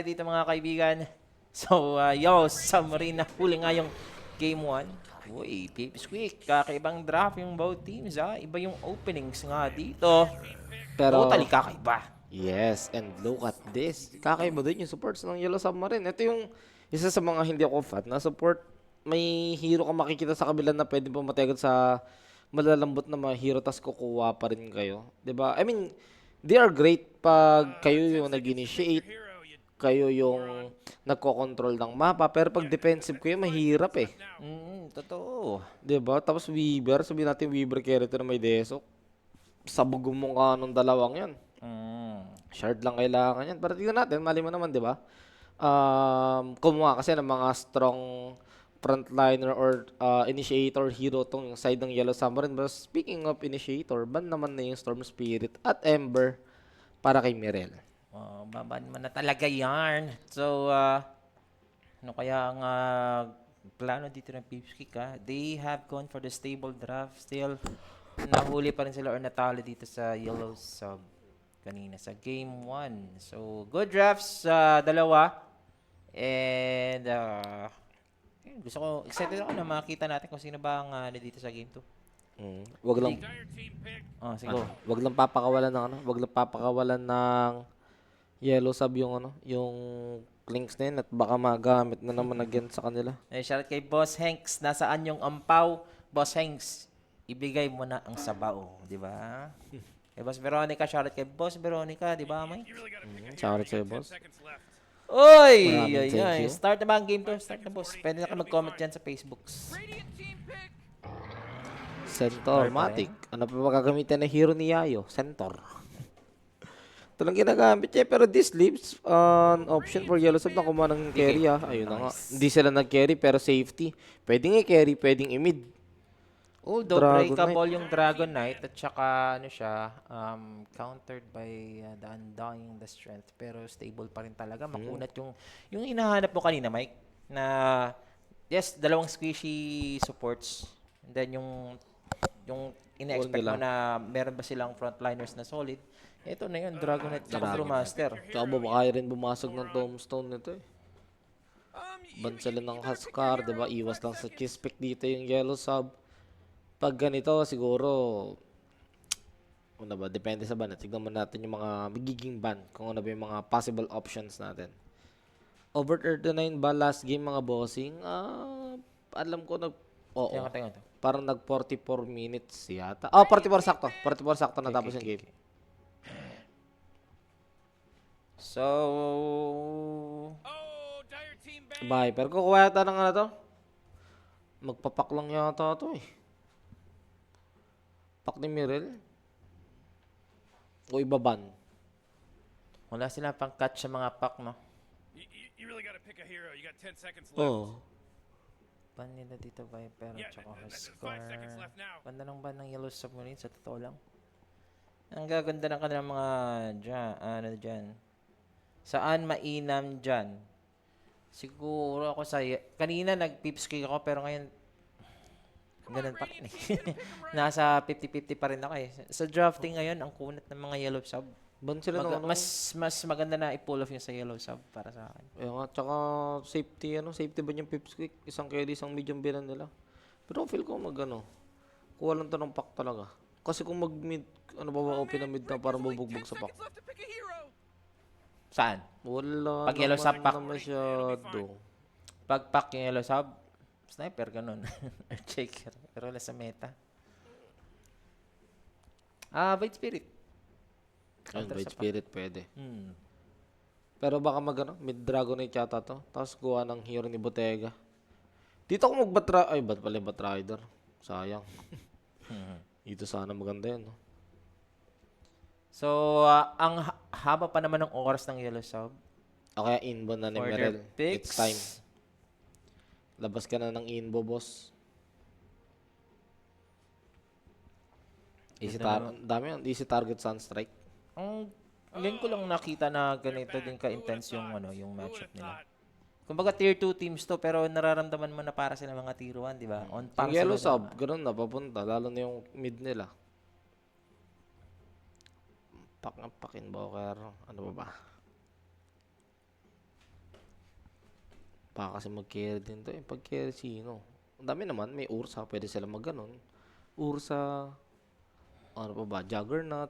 Dito mga kaibigan. So, yo, Submarine na huli nga yung Game 1. Uy, Pipsqueak, kakaibang draft yung both teams Iba yung openings nga dito. Totally Pero, kakaiba. yes, and look at this. Kakaiba din yung supports ng Yellow Submarine. Ito yung isa sa mga hindi ako fan na support. May hero ka makikita sa kabila na pwede pumatay agad sa malalambot na mga hero tas kukuha pa rin kayo. 'Di ba? I mean, they are great pag kayo yung nag-initiate, kayo yung nagko-control ng mapa, pero pag defensive kayo, mahirap eh. Totoo. 'Di ba? Tapos Weaver, sabihin natin Weaver character na may Desok. Sabog mo ka nung dalawang 'yan. Mm. Shard lang kailangan yan. Pero tingnan natin, mali mo naman, di ba? Kumuha kasi ng mga strong frontliner or initiator hero tong side ng Yellow Submarine. But speaking of initiator, ban naman na yung Storm Spirit at Ember para kay Mirel. Baban man na talaga yarn. So, ano kaya ang plano dito ng Pipsqueak They have gone for the stable draft. Still, nahuli pa rin sila or natalo dito sa Yellow Sub kanina sa Game 1. So, good drafts sa dalawa. And, gusto ko, excited ako na makita natin kung sino ba ang dito sa Game 2. Wag lang Sige. wag lang papakawalan ng wag lang papakawalan ng Yellow Sub yung yung links na yun at baka magamit na naman again sa kanila. Shoutout kay Boss Hanks. Nasaan yung ampaw? Boss Hanks, ibigay mo na ang sabaw. Di ba? Kay Boss Veronica, shoutout kay Boss Veronica. Di ba, May? Sorry sa'yo, boss. Oy! Maraming thank you. Start na ba ang game to? Start na, boss. Pwede na ka mag-comment dyan sa Facebook. Centaur, Matic. Ano pa ba gagamitin na hero ni Yayo? Centaur. Ito lang ginagamit niya. Pero this leaves an option for Yellow Sub na kumuha ng carry. Ayun na nga. Hindi sila nag-carry pero safety. Pwedeng i-carry, pwedeng i-mid. Although Dragon breakable yung Dragon Knight at saka ano siya, countered by the Undying the Strength. Pero stable pa rin talaga. Makunat yung hinahanap mo kanina, Mike, na yes, dalawang squishy supports. And then yung ina-expect mo na meron ba silang frontliners na solid. Ito na yun, Dragon Knight at Brewmaster. Tsaka kaya rin bumasok ng tombstone nito eh. Ban sila ng Huskar, diba? Iwas lang sa Chispec dito yung Yellow Sub. Pag ganito, siguro, ano ba, depende sa ban. Tignan mo natin yung mga magiging ban. Kung ano ba yung mga possible options natin. Over 39 ba last game mga bossing? Alam ko oo. Tingnan to. Parang nag 44 minutes yata. 44 sakto. 44 sakto natapos yung game. So, Bye. Pero kukuha yata ng to. Magpapak lang yata to eh. Pak ni Mirel. O ibaban. wala sila pang catch sa mga pack, no? You really gotta pick a hero. You got 10 seconds left. Oo. Ban nila dito Viper at saka There's 5 Huskar. seconds left now. Ganda ng ban ng Yellow Submarine sa totoo lang. Ang gaganda ng kanilang mga dyan. Saan mainam dyan? Siguro ako sa... Kanina nag-pipscake ako pero ngayon ganun pa rin eh. Nasa 50-50 pa rin ako eh. Sa drafting ngayon, ang kunat ng mga Yellow Sub. Ban sila ng Mas maganda na i-pull off yung sa Yellow Sub para sa akin. Ayun nga, tsaka safety ba yung pipsqueak? Isang carry, isang medium bilan nila. Pero feel ko kuha lang to ng pack talaga. Kasi kung mag-mid, open na mid na parang bubugbog sa pack. Saan? Wala Pag Yellow Sub pack? na masyado. Pag pack yung Yellow Sub, sniper ganun. Earthshaker. Pero wala sa meta. Void Spirit. Ayun, Counter Void sa Spirit pwede. Hmm. Pero baka mid Dragon Knight yata to. Tapos kuha ng hero ni Bottega. Dito ako ay ba't pala yung Bat Rider? Sayang. Dito sana maganda yan. No? So, ang haba pa naman ng oras ng Yellow Sub. O kaya inbo na ni Order Merel. picks. It's time. Labas ka na ng inbo, boss. Easy target Sunstrike. Ang ngayon ko lang nakita na ganito din ka-intense yung matchup nila. Kumbaga tier 2 teams to pero nararamdaman mo na para sila mga tier 1, di ba? Yung Yellow Sub, ganun na papunta. Lalo na yung mid nila. Pak ng Invoker. Ano ba ba? Baka kasi mag-carry din to. Pag-carry sino? Ang dami naman. May Ursa. Pwede sila mag-ganon. Ursa. Ano pa ba? Juggernaut.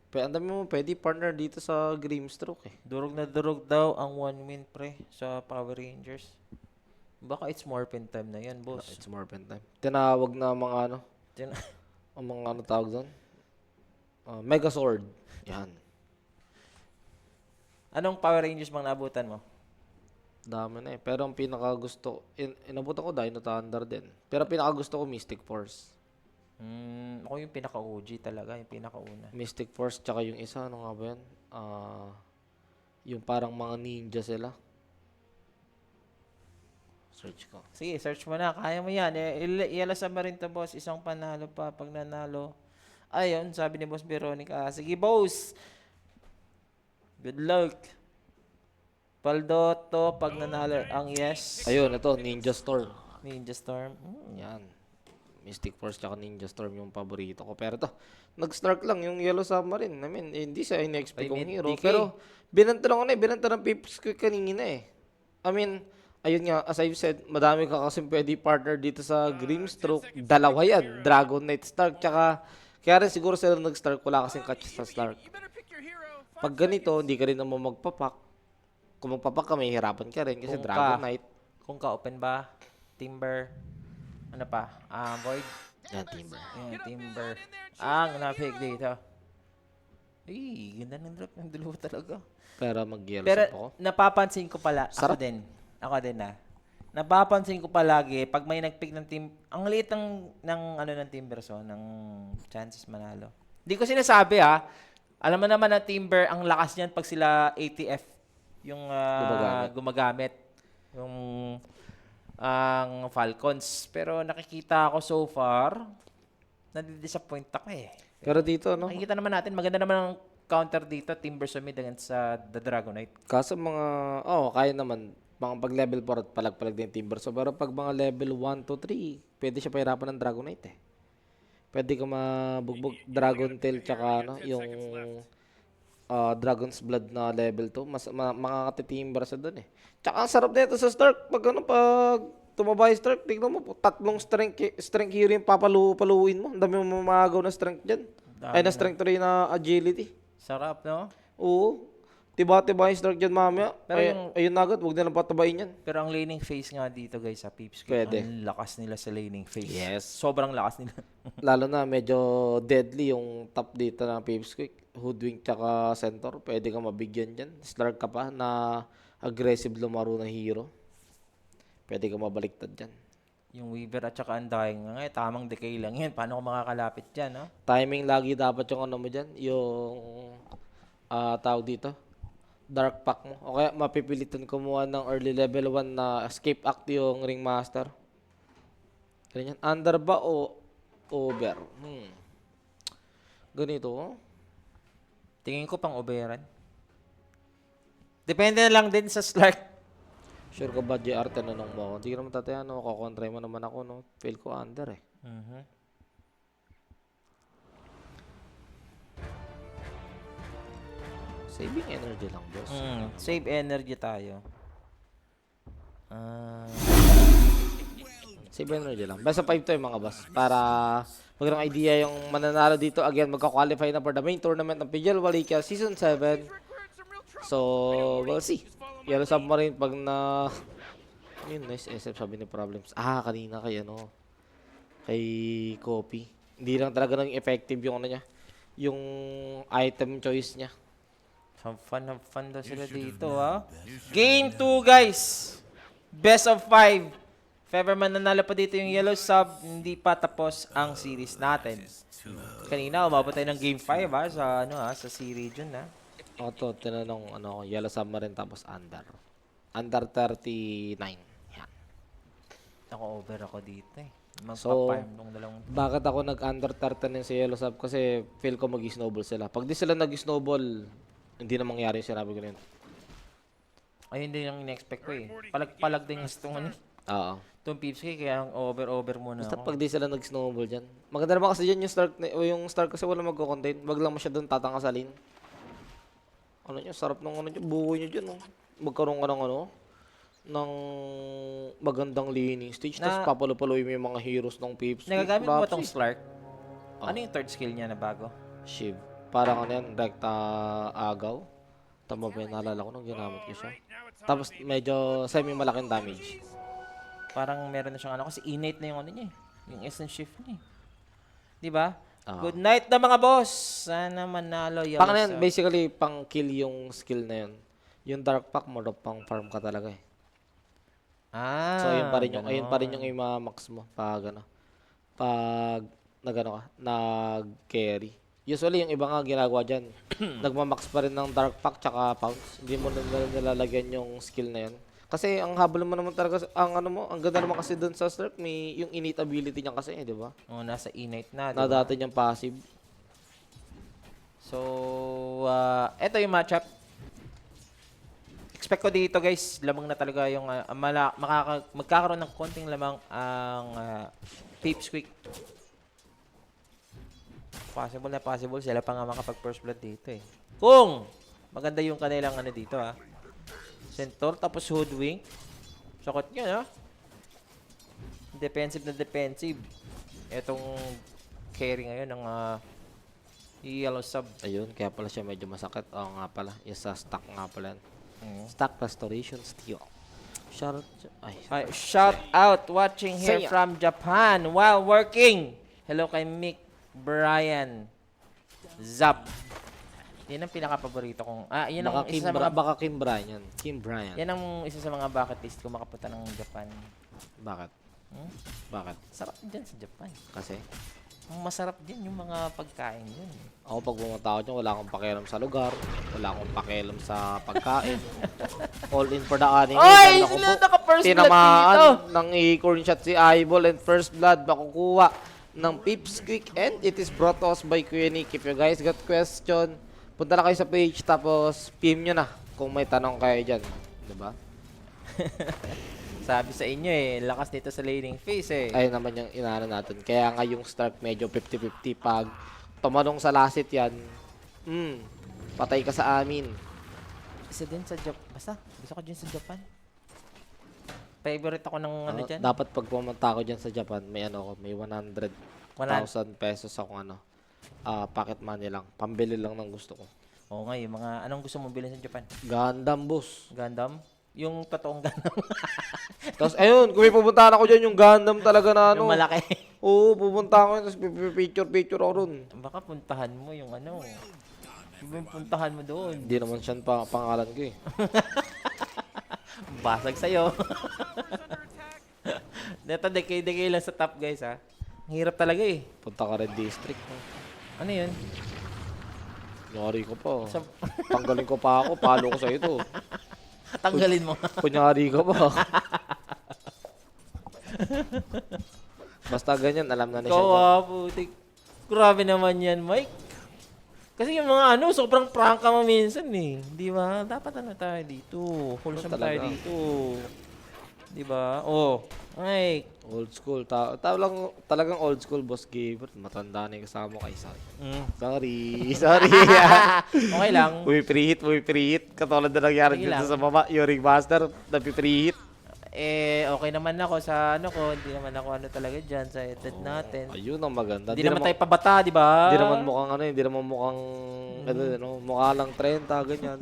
Ang dami mo pwede partner dito sa Grimstroke eh. Durog na durog daw ang 1 win pre sa Power Rangers. Baka it's Morphin time na yan, boss. It's Morphin time. Tinawag na mga ano. Tin- Ang mga ano tawag doon? Megazord. Yan. Anong Power Rangers bang naabutan mo? Dami na eh. Pero ang pinakagusto, inabutan ko Dino Thunder din. Pero pinakagusto ko Mystic Force. Ako yung pinaka-OG talaga, yung pinakauna. Mystic Force, tsaka yung isa, ano nga ba yan? Yung parang mga ninja sila. Search ko. Sige, search mo na. Kaya mo yan. Ialasan mo rin to, boss. Isang panalo pa. Pag nanalo. Ayun, sabi ni Boss Veronica. Sige, boss. Good luck. Paldo to pag nanalo ang yes. Ayun, ito, Ninja Storm. Ninja Storm. Yan. Mystic Force tsaka Ninja Storm yung paborito ko. Pero to, nag-start lang yung Yellow Submarine. I mean, hindi siya in-expect Ay, kong may hero. DK. Pero, binanta lang ko na eh. Binanta ng Pips ko kanina eh. I mean, ayun nga, as I've said, madami ka kasi pwede partner dito sa Grimstroke. Dalawa yan. Dragon Knight Stark. Tsaka, kaya rin siguro sila nag-start. Wala kasing catch sa Stark. You better pick your hero. Pag ganito, hindi ka rin naman magpapak. Kung magpapak ka, may hirapan ka rin. Kasi Kung Dragon ka. Knight. Kung ka-open ba? Timber. Ano pa? Void. Yan, Timber. Ayan, Timber. Ang napig dito. Ay, ganda ng drop ng dalawa talaga. Pero mag-yellow Pero sub ako. napapansin ko pala, Sarap. ako din na. Napapansin ko palagi pag may nag-pick ng team, ang liit ng ano ng Timber so ng chances manalo. Hindi ko sinasabi Alam mo naman na Timber ang lakas niyan pag sila ATF yung gumagamit yung ang Falcons. Pero nakikita ako so far, nadi-disappoint ako eh. Pero dito, no? Nakikita naman natin, maganda naman ang counter dito, Timber Summit against sa The Dragonite. Kaso mga, kaya naman, mga pag level 4 at palag-palag din Timber. So, pero pag mga level 1 to 3, pwede siya pahirapan ng Dragonite eh. Pwede ka mabugbog Dragon Tail tsaka ano, yung Dragon's Blood na level 2. Makakatitimber sa doon eh. Tsaka ang sarap nito sa Stark. Pag tumaba yung Stark, tignan mo, tatlong strength hero yung papaluin mo. Ang dami mo mamagaw na strength dyan. Ay, na strength tuloy na agility. Sarap, no? Oo. Tiba-tiba yung Stark dyan mamaya. Pero Ayun na agad, huwag nilang patabain yan. Pero ang laning phase nga dito guys sa Peeps, Pwede. ang lakas nila sa laning phase. Yes. Sobrang lakas nila. Lalo na medyo deadly yung top dito ng Pipsqueak. Hoodwink tsaka Centaur. Pwede ka mabigyan dyan. Stark ka pa na aggressive lumaro na hero. Pwede ka mabaliktad dyan. Yung Weaver at saka Undying nga, tamang decay lang yan. Paano ko makakalapit dyan, no? Timing lagi dapat yung ano mo dyan. Yung tawag dito. Dark pack mo. O kaya mapipilitan kumuha ng early level 1 na escape act yung Ringmaster. Ganyan. Under ba o over? Ganito. Tingin ko pang overan. Depende na lang din sa Slark. Sure ka ba, JR, tanong mo ako? Hindi ka naman tataya, no? Kukontray mo naman ako, no? Fail ko under, eh. Saving energy lang, boss. Save energy tayo. Save energy lang. Basta 5 to yung mga boss. Para magandang idea yung mananalo dito. Again, magka-qualify na for the main tournament ng PGL Wallachia Season 7. So, we'll see. Yellow Submarine pag na... Yun, nice SF sabi ni Problems. Kanina kay ano, kay Copy. Hindi lang talaga nang effective yung ano niya. Yung item choice niya. Have fun daw sila dito, Game 2, guys! Best of 5. If ever man nanalo pa dito yung Yellow Sub, hindi pa tapos ang series natin. Kanina, umabot tayo ng Game 5, sa series dyan, Oto, tinanong ano, Yellow Submarine tapos under. Under 39. Yan. Ako over ako dito, So, Magpa-farm nung dalawang... bakit ako nag-under 39 sa Yellow Sub? Kasi feel ko mag-snowball sila. Pag di sila nag-snowball, hindi na mangyari yung sinabi ko rin. Ayun din yung in-expect ko, Palag-palag din itong Oo. itong Peeps kaya ang over muna Basta ako. pag di sila nag-snowball dyan. Maganda naman kasi dyan yung start, yung start kasi wala magko-contain. Wag lang masyadong tatangkasalin. Ano nyo, sarap ng ano nyo, buhay nyo dyan, Magkaroon ka ng ano, ng magandang laning stage, tapos Na- papalo-paloy mo yung mga heroes ng Pips. Nagagamit mo ba tong Rapsi. Slark? Oh. Ano yung third skill niya na bago? Shiv. Parang ano yan, rekta agaw. Tama ba yun? Naalala ko nung ginamit ko siya. Tapos medyo semi-malaking damage. Parang meron na siyang ano kasi innate na yung ano niya eh. Yung essence shift niya eh. Di ba? Oo. Good night na mga boss. Sana manalo yung Pang ano yan, basically, pang kill yung skill na yun. Yung Dark Pack, more of pang farm ka talaga eh. Ah, So, ayun pa rin yung ganon. ima-max mo pag ano. Pag nagano ka, nag-carry. Usually, yung iba nga ginagawa dyan, nagmamax pa rin ng Dark Pack tsaka Pounce. Hindi mo na nilalagyan yung skill na yun. Kasi ang habol mo naman talaga, ang ano mo, ang ganda naman kasi doon sa Slurp, may yung innate ability niya kasi, di ba? Oh, nasa innate na, di Na ba? dati niyang passive. So, eto yung matchup. Expect ko dito guys, lamang na talaga yung magkakaroon ng konting lamang ang Pipsqueak. Possible na possible sila pa nga makapag first blood dito eh. Kung maganda yung kanilang ano dito ha. Centaur tapos Hoodwink. Sakot yun ha. Defensive na defensive. Etong carry ngayon ng Yellow Sub. Ayun, kaya pala siya medyo masakit. Oo nga pala, yung sa stack nga pala. Mm. Stack restoration steal. Shout out. Ay, Shout out watching here Saya. from Japan while working. Hello kay Mick Brian Zap. Yan ang pinaka-paborito kong. Yan ang baka isa sa mga baka Kim Brian yan. Kim Brian. yan ang isa sa mga bucket list ko makapunta ng Japan. Bakit? Hmm? Bakit? Sarap din sa Japan. Kasi Masarap din yung mga pagkain dun. ako pag pumunta ako dyan, wala akong pakialam sa lugar. Wala akong pakialam sa pagkain. All in for the anime. Oy! Dahil ako Sila po, naka-first blood dito! tinamaan ng i-corn shot si Eyeball and first blood makukuha ng Pipsqueak, and it is brought to us by Kuya Nick. If you guys got question, punta na kayo sa page tapos PM nyo na kung may tanong kayo dyan. Diba? Sabi sa inyo eh, lakas nito sa laning phase eh. Ayun naman yung inaano natin. Kaya nga yung start medyo 50-50. Pag tumanong sa lasit yan, patay ka sa amin. Isa din sa Japan. Basta, gusto ko din sa Japan. Favorite ako ng ano dyan. Dapat pag pumunta ako dyan sa Japan, may ano ako, may 100,000 pesos akong ano, pocket money lang. Pambili lang ng gusto ko. Oo nga, yung mga, anong gusto mong bilhin sa Japan? Gundam, boss. Gundam? Yung totoong Gundam. Tapos ayun, kung may pupuntahan ako dyan, yung Gundam talaga na ano. Yung malaki. Oo, pupunta ako yun, tapos picture ako ron. Baka puntahan mo yung ano. Yung puntahan mo doon. Hindi naman siya pangalan ko eh. Basag sa'yo. Dito, decay lang sa top guys ha. Ang hirap talaga eh. Punta ka rin district. Ano yun? Kunyari ko pa. Sa- Tanggalin ko pa ako, palo ko sa ito. Tanggalin mo. Kunyari ka pa. Basta ganyan, alam na ni siya. dyan. Putik. Grabe naman yan, Mike. Kasi yung mga ano, sobrang prangka mo minsan eh. Di ba? Dapat ano tayo dito. Wholesome tayo Talaga. dito. Di ba? Oh, Mike. Old school. Talagang old school, Boss Gabriel. Matanda na yung kasama mo kay Sorry. Sorry. Okay lang. Pumipirihit. Katulad na nangyari Sige dito lang. sa baba. Yung Ringmaster, napipirihit. Okay naman ako sa ano ko. Hindi naman ako ano talaga dyan sa edad natin. Ayun ang maganda. Hindi naman tayo pabata, di ba? Hindi naman mukhang ano, hindi naman mukhang mukha lang 30, ganyan.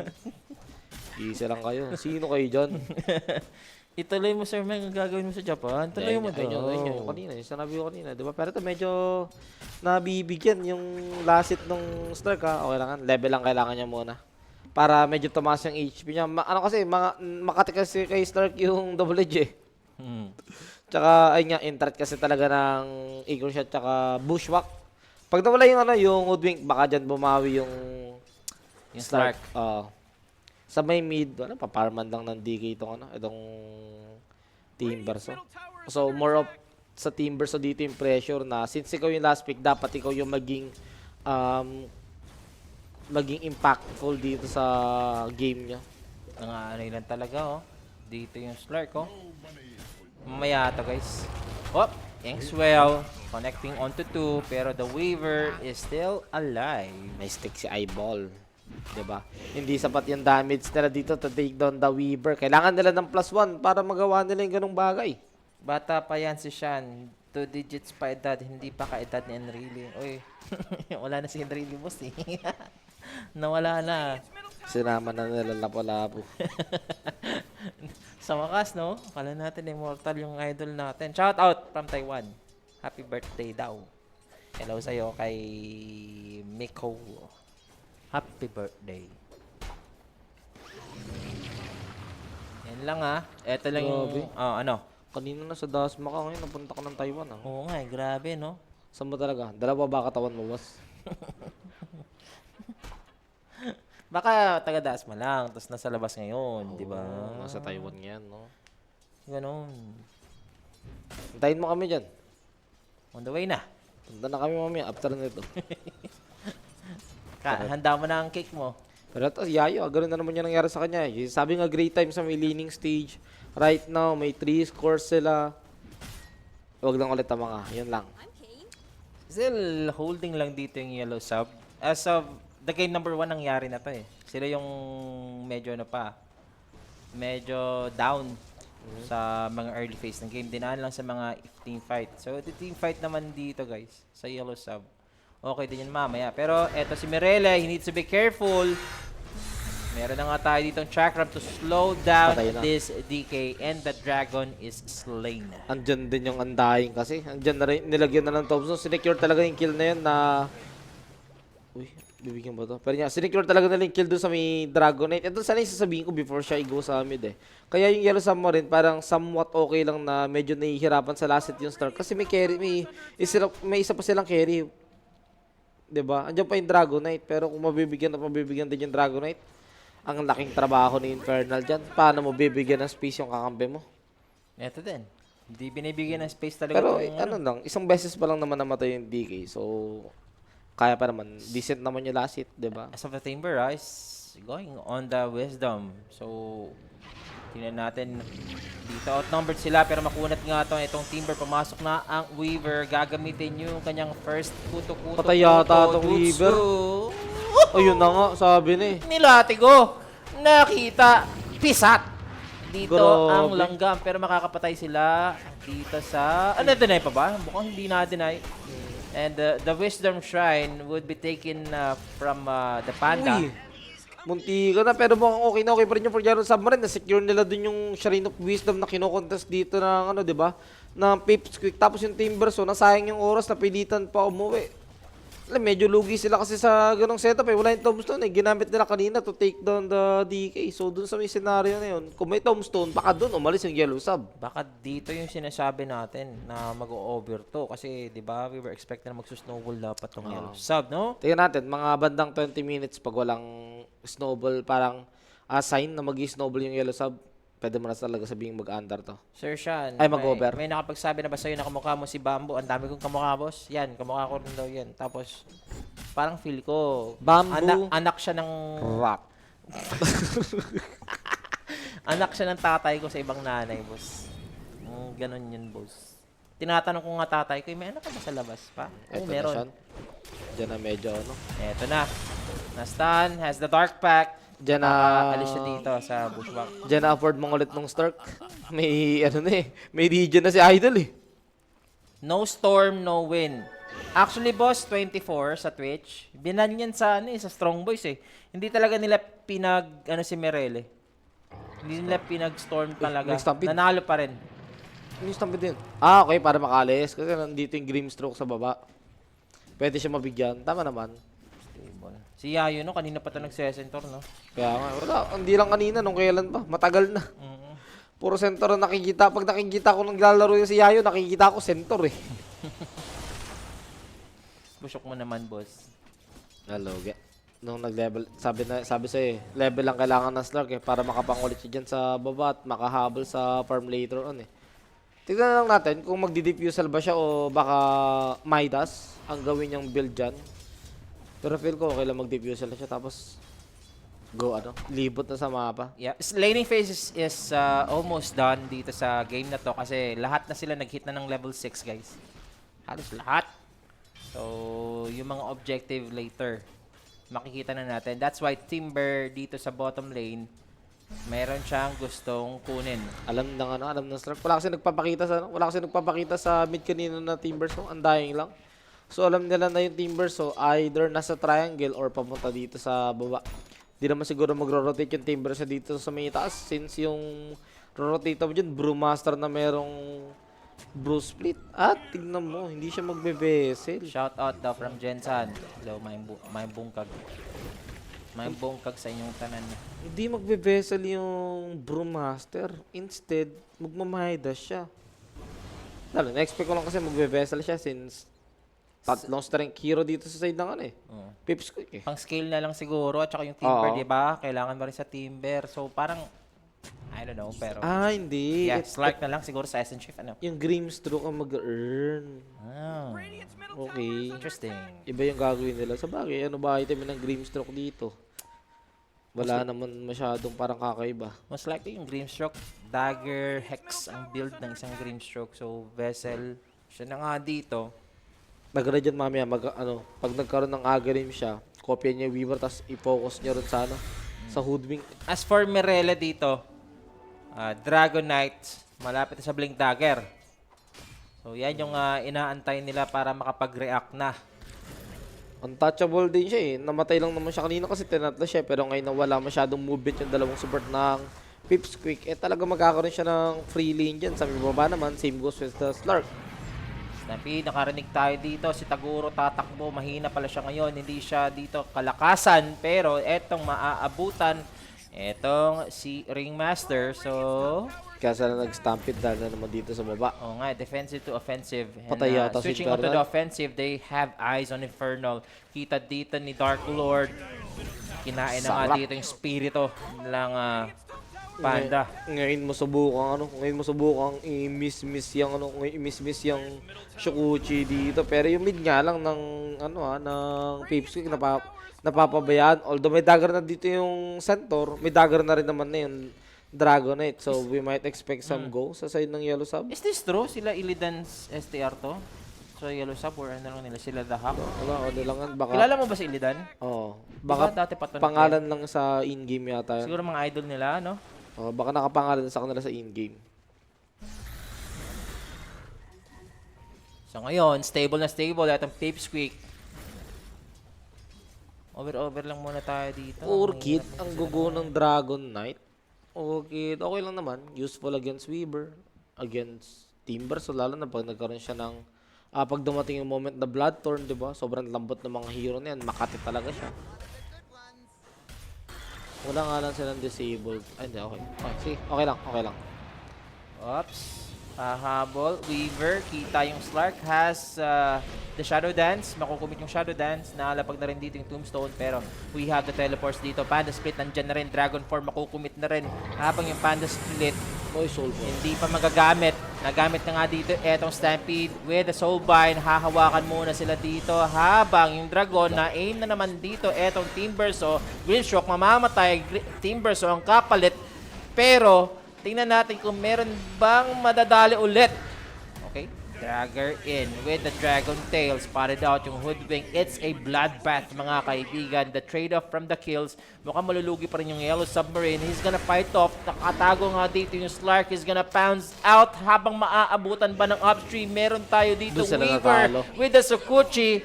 Isa lang kayo. Sino kayo dyan? Ituloy mo, sir, ang gagawin mo sa Japan. Tuloy mo daw. Ayun, yung kanina, yung sinabi ko kanina, di ba? Pero ito medyo nabibigyan yung lasit nung Stark ha. Okay lang, level lang kailangan niya muna. Para medyo tumaas yung HP niya. Ano kasi, makati kasi kay Stark yung double edge eh. Tsaka, ayun nga, intrat kasi talaga ng Eagle Shot tsaka Bushwhack. Pag nawala yung ano, yung Hoodwink, baka dyan bumawi yung Stark. Sa may mid, paparman lang ng DK itong Timber. So, more of sa Timber, so dito yung pressure na since ikaw yung last pick, dapat ikaw yung maging impactful dito sa game niya. Ano lang talaga, oh. Dito yung Slark, oh. Mamaya to, guys. Oh, Inkswell connecting onto 2, pero the Weaver is still alive. May stick si Eyeball. Diba? Hindi sapat yung damage nila dito to take down the Weaver. Kailangan nila ng +1 para magawa nila yung ganung bagay. Bata pa yan si Shan. 2 digits pa edad, hindi pa kaedad ni Enrile. Uy, wala na si Enrile boss eh. Nawala na. Sinama na nila lapo-lapo. Sa wakas, no? Kala natin immortal yung idol natin. Shout out from Taiwan. Happy birthday daw. Hello sa'yo kay Miko. Happy birthday. Yan lang Ito lang Grabe. yung... Oh, ano? Kanina na sa Dasma ka ngayon, napunta ka ng Taiwan ah. Oo nga, grabe, no? Saan ba talaga? Dalawa ba katawan mo, boss? Baka taga-Dasma lang, tapos nasa labas ngayon, di ba? Nasa Taiwan nga yan, no? Ganon. Hintayin mo kami dyan. On the way na. Punta na kami mamaya after nito. Handa mo na ang cake mo. Pero ito, Yayo, ganoon na naman yung nangyari sa kanya. Sabi nga, great time sa may leaning stage. Right now, may 3 scores sila. Huwag lang ulit ang mga, yun lang. Still holding lang dito yung yellow sub. As of the game number 1 nangyari na to eh. Sila yung medyo medyo down sa mga early phase ng game. Dinaan lang sa mga team fight. So, the team fight naman dito guys, sa yellow sub. Okay din yan mamaya. Pero eto si Mirele, he needs to be careful. Meron na nga tayo ditong chakram to slow down Patay na. this DK and the dragon is slain. Andyan din yung undying kasi. Andyan na rin, nilagyan na ng tombstone. Sinecure talaga yung kill na yun na... Uy, bibigyan ba to? Pero nga, sinecure talaga nila yung kill dun sa may Dragonite. Ito sana yung sasabihin ko before siya i-go sa mid eh. Kaya yung Yellow Submarine parang somewhat okay lang na medyo nahihirapan sa last hit yung start. Kasi may carry, may isa pa silang carry. 'Di ba? Andiyan pa yung Dragonite. Pero kung mabibigyan at mabibigyan din yung Dragonite, ang laking trabaho ni Infernal dyan. Paano mo bibigyan ng space yung kakampi mo? Eto din. Hindi binibigyan ng space talaga. Pero tong, ano lang, isang beses pa lang naman namatay yung DK. So, kaya pa naman. Decent naman yung last hit, di ba? As of the Timber is going on the wisdom. So, tingnan natin. Dito outnumbered sila pero makunat nga itong Timber. Pumasok na ang Weaver. Gagamitin yung kanyang first kuto-kuto. Patay yata itong jutsu. Weaver. Ayun na nga, sabi na eh. Nilatigo. Nakita. Pisat. Dito Grabe. ang langgam. Pero makakapatay sila dito sa... Ano, deny pa ba? Mukhang hindi na-deny. And the Wisdom Shrine would be taken from the Panda. Uy, munti ka na, pero mukhang okay na okay pa rin yung Forjaro Submarine. Na-secure nila dun yung Shrine of Wisdom na kinokontest dito ng ano, di ba? Na Pips Quick. Tapos yung Timber, so nasayang yung oras, napilitan pa umuwi. Alam, medyo lugi sila kasi sa ganong setup eh. Wala yung tombstone eh. Ginamit nila kanina to take down the DK. So dun sa may scenario na yun, kung may tombstone, baka dun umalis yung Yellow Sub. Baka dito yung sinasabi natin na mag-over to. Kasi, di ba, we were expecting na magsusnowball dapat tong yellow sub, no? Tingnan natin, mga bandang 20 minutes pag walang snowball, parang sign na mag-snowball yung Yellow Sub, pwede mo na talaga sabihin mag-under to. Sir Sean, Ay, mag-over. may nakapagsabi na ba sa'yo na kamukha mo si Bamboo? Ang dami kong kamukha, boss. Yan, kamukha ko rin daw yan. Tapos, parang feel ko, Bamboo. anak siya ng... Rock. Anak siya ng tatay ko sa ibang nanay, boss. Ganon yun, boss. Tinatanong ko nga tatay ko, may anak ka ba sa labas pa? Oo, Eto na meron. siya. Diyan na medyo ano. Eto na. Nastan has the dark pack. Diyan na... Alis siya dito sa bushwhack. Diyan na afford mong ulit nung Stark. May ano na eh. May region na si Idol eh. No storm, no wind. Actually, boss, 24 sa Twitch. Binan yan sa, sa Strong Boys eh. Hindi talaga nila si Merele. Hindi nila pinag-storm talaga. nag-stampede. Nanalo pa rin. Yung stampede din. Ah, okay. Para makalis. Kasi nandito yung Grimstroke sa baba. Pwede siya mabigyan. Tama naman. Si Yayo, no? Kanina pa ito nagsesentor, no? Kaya nga. Wala. Hindi lang kanina. Nung kailan pa. Matagal na. Puro center ang nakikita. Pag nakikita ko naglalaro yung si Yayo, nakikita ko center eh. Busok mo naman, boss. Hello, nung nag-level, sabi sa'yo eh, level lang kailangan ng Slark eh, para makapangulit siya dyan sa baba at makahabol sa farm later on eh. Tignan na lang natin kung magdi-diffusal ba siya o baka Midas ang gawin niyang build dyan. Pero feel ko okay lang mag-diffusal na siya tapos libot na sa mapa. Yeah, laning phase is almost done dito sa game na to kasi lahat na sila nag-hit na ng level 6, guys. Halos lahat. So, yung mga objective later makikita na natin. That's why Timber dito sa bottom lane, meron siyang gustong kunin. Alam ng Stark. Wala kasi nagpapakita sa mid kanina na Timber, so undying lang. So alam nila na yung Timber, so either nasa triangle or papunta dito sa baba. Di naman siguro magro-rotate yung Timber sa dito sa may taas since yung rotate mo dyan, Brewmaster na merong Brew Split. At tignan mo, hindi siya magbe-vessel. Shout out daw from Jensan. Hello, may bungkag. May bungkag sa inyong tanan. Hindi magbe-vessel yung Brewmaster. Instead, magmamahida siya. Lalo, na-expect ko lang kasi magbe-vessel siya since tatlong strength hero dito sa side ng ano eh. Pips quick eh. Pang scale na lang siguro at saka yung Timber, Oo. di ba? Kailangan mo rin sa Timber. So parang, I don't know, pero... Hindi. yeah, Slark na lang siguro sa Essence Shift, ano? Yung Grimstroke ang mag-earn. Ah, Radiant's middle Okay. interesting. Iba yung gagawin nila. Sa bagay, ano ba item ng Grimstroke dito? Wala naman masyadong parang kakaiba. Most likely yung Grimstroke, Dagger, Hex ang build ng isang Grimstroke. So, Vessel, siya na nga dito. Maganda dyan mamaya, pag nagkaroon ng Agarim siya, kopya niya yung Weaver, tapos i-focus niya rin sana sa Hoodwink. As for Mirella dito, Dragon Knight, malapit na sa Blink Dagger. So, yan yung inaantay nila para makapag-react na. Untouchable din siya eh. Namatay lang naman siya kanina kasi tinatla siya. Pero ngayon na wala masyadong movement yung dalawang support ng Pips Quick, talaga magkakaroon siya ng free lane dyan. Sa may baba naman, same goes with the Slark. Snappy, nakarinig tayo dito. Si Taguro tatakbo. Mahina pala siya ngayon. Hindi siya dito kalakasan. Pero etong maaabutan, etong si Ringmaster. So, Kaya sila nag-stampede dahil na naman dito sa baba. oh nga, defensive to offensive. And, Patay yata si switching on to the Bernal. offensive, they have eyes on Infernal. Kita dito ni Dark Lord. Kinain na nga Sarap. dito yung spirito ng Panda. Ngayon mo subukang i-miss yung Shukuchi dito. Pero yung mid nga lang ng ng Pips Quick napapabayaan. Although may dagger na dito yung Centaur, may dagger na rin naman na yung Dragonite. So we might expect some go sa side ng Yellow Sub. Is this true? Sila Illidan's STR to? So Yellow Sub or ano lang nila? Sila The Hawk? Wala, lang yan. Baka, Kilala mo ba si Illidan? baka dati pa to pangalan lang sa in-game yata yan. Siguro mga idol nila, no? Baka nakapangalan sa kanila sa in-game. So ngayon, stable na stable. Itong Pips Quick. Over lang muna tayo dito. Orchid, ang gugo ng Dragon Knight. Orchid, okay lang naman. Useful against Weaver, against Timber. So lalo na pag nagkaroon siya ng pag dumating yung moment na Bloodthorn, di ba? Sobrang lambot ng mga hero na yan. Makati talaga siya. Wala nga lang silang disabled. Ay, hindi, okay. Sige, okay lang. Oops. Habol. Weaver. Kita yung Slark. Has the Shadow Dance. Makukumit yung Shadow Dance. Naalapag na rin dito yung Tombstone. Pero we have the teleports dito. Panda Split. Nandyan na rin. Dragon Form. Makukumit na rin. Habang yung Panda Split Oy, Soul Ball. hindi pa magagamit. Nagamit na nga dito etong Stampede with the Soulbind. Hahawakan muna sila dito habang yung Dragon na aim na naman dito etong Timbersaw. Windshock mamamatay. Timbersaw ang kapalit. Pero tingnan natin kung meron bang madadali ulit. Okay. Dagger in with the Dragon Tail. Spotted out yung Hoodwink. It's a bloodbath mga kaibigan. The trade-off from the kills. Mukhang malulugi pa rin yung Yellow Submarine. He's gonna fight off. Nakatago nga dito yung Slark. He's gonna pounce out habang maaabutan ba ng upstream. Meron tayo dito Doon sila Weaver natalo. with the Sukuchi.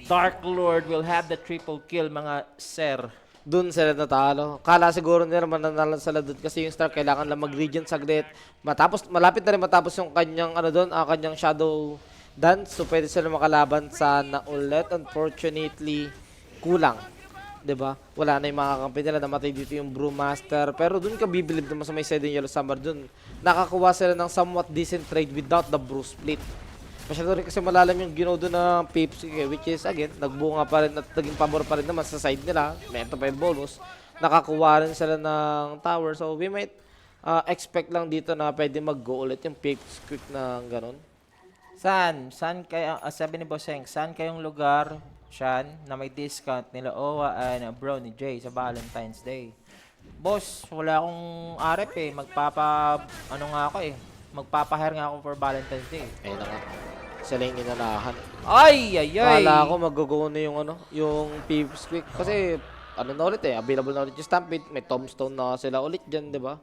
Dark Lord will have the triple kill mga sir. Doon sila natalo. Kala siguro nila mananalo sila doon kasi yung Star kailangan lang mag-regen saglit. Malapit na rin matapos yung kanyang kanyang Shadow Dance. So pwede sila makalaban sana ulit. Unfortunately, kulang. 'Di ba? Wala na yung mga kampi nila. Namatay dito yung Brewmaster. Pero doon ka bibilib naman sa may side ng Yellow Summer doon. Nakakuha sila ng somewhat decent trade without the Brew Split. Masyado rin kasi malalam yung ginodo na Pips, which is again, nagbunga pa rin at naging pabor pa rin naman sa side nila. Meron pa yung bonus. Nakakuha rin sila ng tower. So we might expect lang dito na pwede mag-go ulit yung Pips quick na gano'n. Saan kaya, sabi ni Bosseng, saan kayong lugar, Sean, na may discount nila Owa and bro ni Jay sa Valentine's Day? Boss, wala akong RF magpapa-hire nga ako for Valentine's Day. Ayun na nga. Sila yung inanahan. Ay, ay, ay. Kala ko mag-go na yung ano, yung Pipsqueak. Kasi ano na ulit available na ulit yung Stampede. May Tombstone na sila ulit dyan, di ba?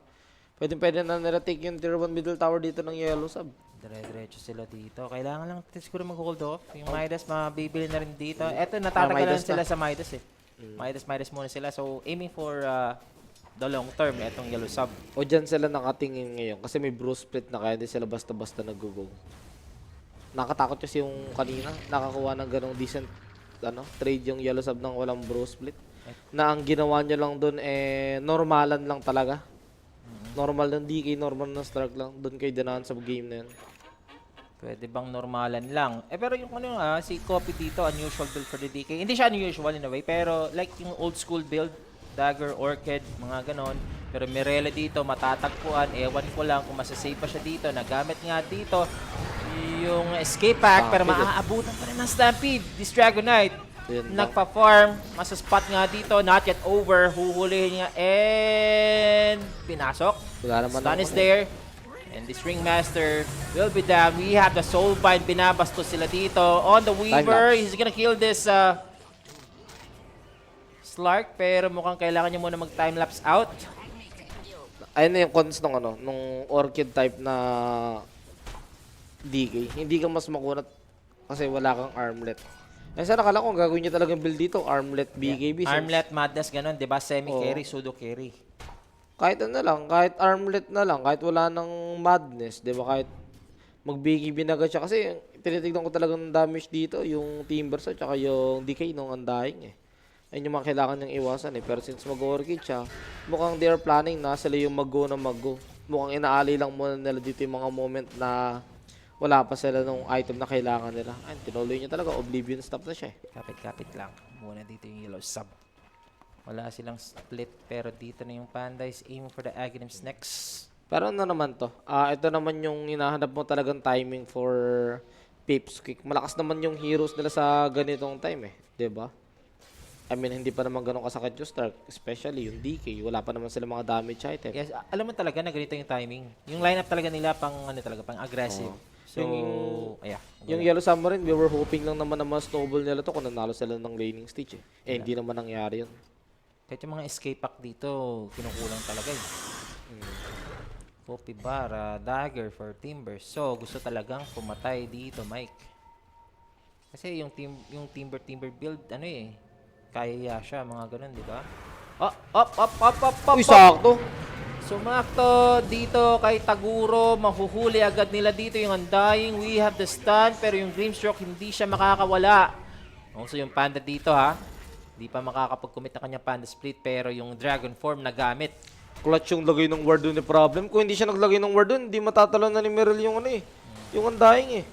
Pwede na nila take yung tier 1 middle tower dito ng Yellow Sub. Dire-diretso sila dito. Kailangan lang siguro mag-hold off. Yung Midas, mabibili na rin dito. Eto, natatagalan Midas sila sa Midas eh. Midas muna sila. So, aiming for the long term, etong Yellow Sub. O dyan sila nakatingin ngayon kasi may Bruce Split na kaya hindi sila basta-basta nag-go. Nakatakot kasi yung kanina. Nakakuha ng ganong decent trade yung Yellow Sub ng walang Bruce Split. Na ang ginawa nyo lang dun normalan lang talaga. Normal ng DK, normal ng Stark lang. Doon kayo dinahan sa game na yun. Pwede bang normalan lang? Pero yung si Copy dito, unusual build for the DK. Hindi siya unusual in a way, pero like yung old school build, Dagger, Orchid, mga ganon. Pero Mirella dito, matatagpuan. Ewan ko lang kung masasave pa siya dito. Nagamit nga dito yung escape pack, pero maaabutan pa rin ng Stampede. This Dragon Knight, nagpa-farm, masa-spot nga dito, not yet over, huhulihin niya, and pinasok. Stun is there. And this Ringmaster will be down. We have the Soulbind. Binabastos sila dito. On the Weaver, he's gonna kill this Slark. Pero mukhang kailangan niya muna mag-timelapse out. Ayun na yung cons nung Orchid type na DK. Hindi ka mas makunat kasi wala kang armlet. Sana nakala ko ang gagawin niya talagang build dito, armlet BKB. Armlet, Madness, ganun. Diba? Semi-carry, pseudo-carry. Kahit kahit armlet na lang, kahit wala ng madness, di ba? Kahit mag-BKB na agad siya. Kasi tinitignan ko talagang damage dito, yung Timbers at saka yung DK nung Undying eh. Ayun yung mga kailangan niyang iwasan eh. Pero since mag-orchid siya, mukhang they are planning na sila yung mag-go na mag-go. Mukhang inaali lang muna nila dito yung mga moment na wala pa sila nung item na kailangan nila. Ayun, tinuloy niya talaga. Oblivion stop na siya eh. Kapit-kapit lang. Muna dito yung Yellow Sub. Wala silang split, pero dito na yung Panda is aiming for the Aghanims next. Pero ano naman to? Ito naman yung hinahanap mo talagang timing for Pipsqueak. Malakas naman yung heroes nila sa ganitong time eh. 'Di ba? I mean, hindi pa naman ganun kasakit yung Stark. Especially yung DK. Wala pa naman sila mga damage item. Yes, alam mo talaga na ganito yung timing. Yung lineup talaga nila pang pang aggressive. So, Yung Yellow Submarine, we were hoping lang naman na mas snowball nila to kung nanalo sila ng laning stage eh. Hindi naman nangyari yun. Kahit yung mga escape pack dito, kinukulang talaga eh. Poppy Bar, Dagger for Timbers. So, gusto talagang pumatay dito, Mike. Kasi yung Timber build, kaya siya, mga ganun, di ba? Up! Uy, sakto! Sumakto dito kay Taguro, mahuhuli agad nila dito yung Undying. We have the stun, pero yung Grimstroke hindi siya makakawala. Also yung Panda dito ha, hindi pa makakapag-commit na kanyang Panda Split, pero yung Dragon Form nagamit. Clutch yung lagay ng ward doon ni problem. Kung hindi siya naglagay ng ward doon, hindi matatalo na ni Meryl yung yung Undying eh.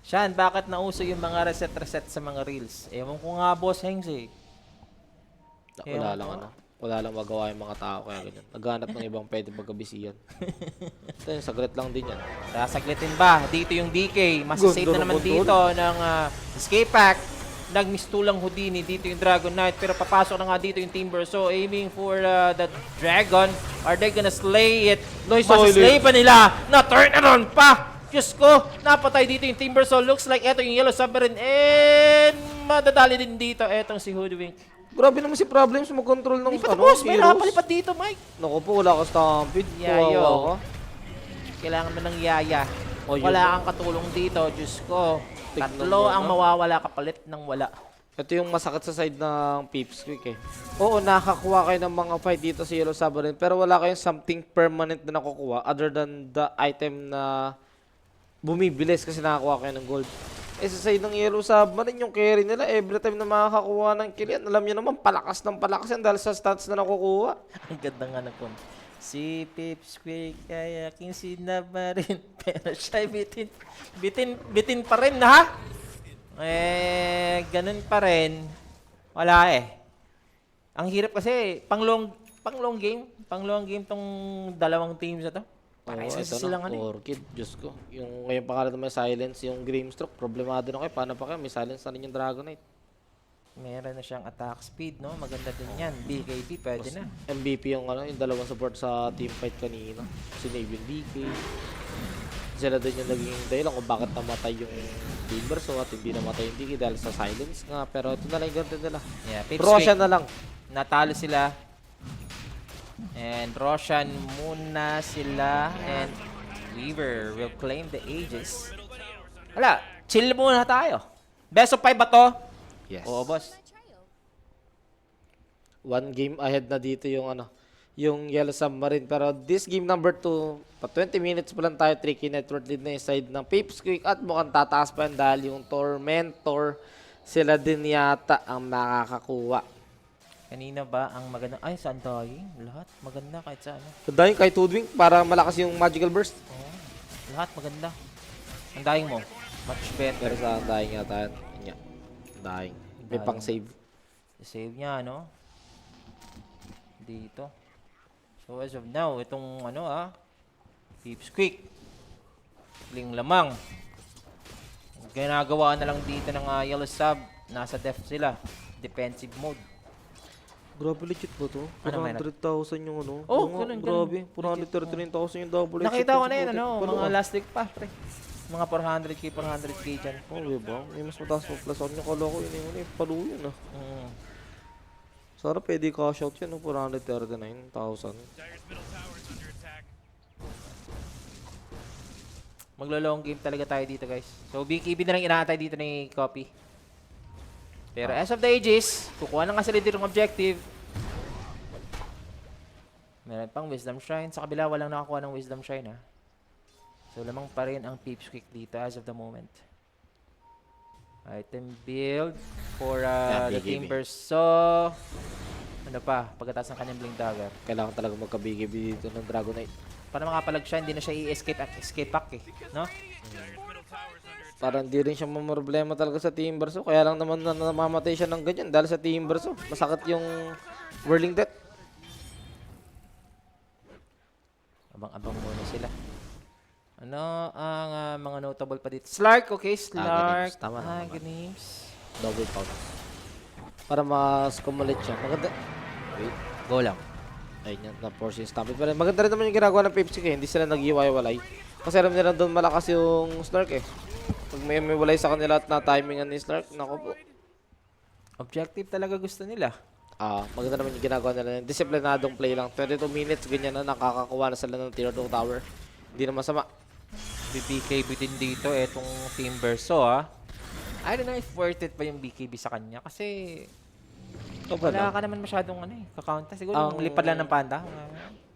Shan, bakit nauso yung mga reset sa mga reels? Ewan ko nga, Boss Hengs eh. Wala lang magawa yung mga tao kaya ganyan. Naghanap ng ibang pwede magkabisiyan. Ito yung saglit lang din yan. Sasaglitin ba? Dito yung DK. Masasave na naman dito ng escape pack. Nagmistulang Houdini. Dito yung Dragon Knight. Pero papasok na nga dito yung Timber. So aiming for the Dragon. Are they gonna slay it? Masaslay pa nila. Na-turn around pa. Diyos ko. Napatay dito yung Timber. So looks like eto yung Yellow Submarine. And madadali din dito. Etong si Hoodwink. Grabe naman si Problems mag-control ng Tapos, may nakapalipat dito, Mike. Naku po, wala ka Stampede. Yayo. Kailangan mo ng yaya. Wala kang katulong dito, Diyos ko. Tatlo ang mawawala kapalit ng wala. Ito yung masakit sa side ng Pipsqueak eh. Oo, nakakuha kayo ng mga fight dito sa Yellow Submarine, pero wala kayong something permanent na nakukuha other than the item na bumibilis kasi nakakuha kayo ng gold. Sa side ng Yellow Submarine, yung carry nila, every time na makakakuha ng kill yan, alam nyo naman, palakas ng palakas yan dahil sa stats na nakukuha. Ang ganda nga ng si Pipsqueak ay aking sinabarin, pero siya bitin pa rin, ha? Ganun pa rin. Wala eh. Ang hirap kasi, pang long game tong dalawang teams na to. Ito na, Orchid, Diyos ko. Yung ngayon pangalan naman silence, yung Grimstroke, problemado na kayo. Paano pa kayo? May silence na rin yung Dragon Knight. Meron na siyang attack speed, no? Maganda din yan. BKB, pwede na. MVP yung yung dalawang support sa team fight kanina. Si Navy and DK. Sila din yung naging dahilan kung bakit namatay yung Timbersaw at hindi namatay yung DK dahil sa silence nga. Pero ito na lang yung ganito nila. Yeah, Roshan na lang. Natalo sila. And Roshan muna sila. And Weaver will claim the Aegis. Wala, chill muna tayo. Best of 5 ba to? Yes. Oo, boss. One game ahead na dito yung yung Yellow Submarine. Pero this game number 2, pa 20 minutes pa lang tayo, tricky network lead na yung side ng Pipsqueak at mukhang tataas pa yan dahil yung Tormentor, sila din yata ang makakakuha. Kanina ba ang maganda? Ay, sa Undying. Lahat maganda kahit sa ano. Dahil kay Tudwing para malakas yung magical burst. Oo. Lahat maganda. Undying mo. Much better. Pero sa Dying yata yan. Yan. Dying. May Dying. pang save. Save niya, no? Dito. So as of now, itong Pipsqueak. Ling lamang. Ginagawa na lang dito ng Yellow Sub. Nasa def sila. Defensive mode. Grabe legit ba to? Ano, may 400,000 yung Oh, Oo nga, ganun, grabe. ganun. 439,000 yung double. Nakita ko na yun, exit. mga last week pa, pre. Mga 400k, 400k dyan. Oh, diba? May mas mataas pa plus on yung kala ko yun yung palo yun Mm. Sana pwede cash out yun, 439,000. Dyer's middle tower is under attack. Maglo-long game talaga tayo dito, guys. So, BKB na lang inaatay dito ni Copy. Pero as of the Aegis, kukuha na nga sila dito ng objective. Meron pang Wisdom Shrine. Sa kabila, walang nakakuha ng Wisdom Shrine, ha. So, lamang pa rin ang Pipsqueak dito as of the moment. Item build for the BKB. Timber. So, ano pa? Pagkatapos ng kanyang Blink Dagger. Kailangan talaga magka-BKB dito ng Dragonite. Para makapalag siya, hindi na siya i-escape pack, eh. No? Dyer's middle tower is under attack. Parang di rin siya mamroblema talaga sa Timbersaw. Kaya lang naman namamatay siya ng ganyan dahil sa Timbersaw. Masakit yung Whirling Death. Abang-abang muna sila. Ano ang mga notable pa dito? Slark, okay. Slark. Aghanim. Tama na. Aghanim. Double pound. Para mas kumulit siya. Maganda. Wait. Go lang. Ayun yan. Na-force yung stampede. Pero maganda rin naman yung ginagawa ng Pepsi eh. Hindi sila nag-iwalay. Kasi alam nila doon malakas yung Snark eh. Pag may walay sa kanila at na-timingan ni Snark, naku po. Objective talaga gusto nila. Maganda naman yung ginagawa nila. Disiplinadong play lang. 22 minutes, ganyan na. Nakakakuha na sila ng tier 2 tower. Hindi na masama. BKB din dito, etong Timbersaw, ha. I don't know if worth it pa yung BKB sa kanya. Kasi wala ka naman masyadong kakaunta. Siguro yung lipad lang ng panda.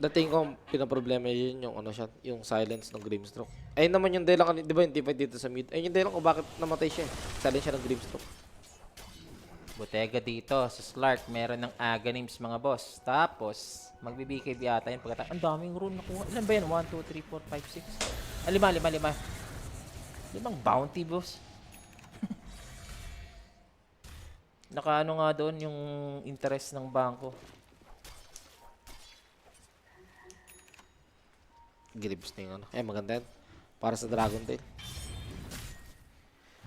Dating ko, pinaproblema yun yung yung silence ng Grimstroke. Ayun naman yung dahilan, di ba yung teamfight dito sa mid? Ayun yung dahilan kung bakit namatay siya. Silence siya ng Grimstroke. Botega dito sa Slark. Meron ng Aghanims, mga boss. Tapos, magbi-BKB ata yun. Ang daming rune nakuha. Ilan ba yan? 1, 2, 3, 4, 5, 6. 5. Limang bounty, boss. Nakaano nga doon yung interest ng bangko. Grips na yung maganda yan. Para sa Dragon Tail.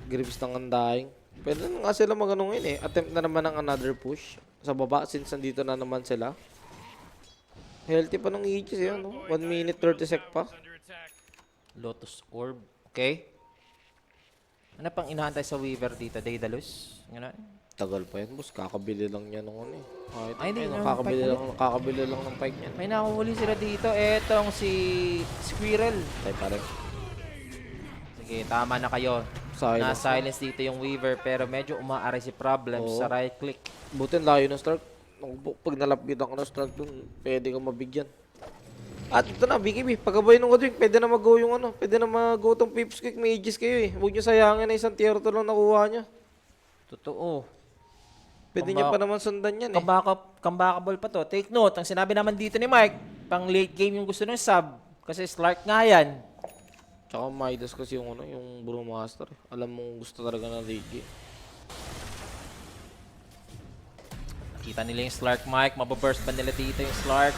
Grips ng Undying. Pwede na nga sila mag-ano ngayon eh. Attempt na naman ng another push. Sa baba, since nandito na naman sila. Healthy pa ng Aegis eh, 1 minute 30 sec pa. Under attack. Lotus Orb. Okay. Ano pang inaantay sa Weaver dito? Daedalus? Gano'n? Tagal pa yan, boss. Kakabili lang niya nung ano eh. Ay, hindi, no, kakabili lang ng pike niya. May nakuhuli sila dito. Etong si Squirrel. Tayo pa rin. Sige, tama na kayo. Silence. Na-silence dito yung Weaver pero medyo umaaray si problem Oo. sa right click. Buti layo ng Stark. Pag nalapitan ko ng Stark dun, pwede kang mabigyan. At ito na, BKB. Pagkabay nung Godwing, pwede na mag-go yung pwede na mag-go tong Pipsqueak. May Aegis kayo eh. Huwag nyo sayangin na isang tier 2 lang nakuha niya. Totoo. Pwede niya pa naman sundan yan eh. Comebackable pa to. Take note, ang sinabi naman dito ni Mike, pang late game yung gusto ng sub. Kasi Slark nga yan. Tsaka Midas kasi yung yung Brewmaster. Alam mong gusto talaga ng late game. Nakita nila yung Slark, Mike. Mababurst pa nila dito yung Slark.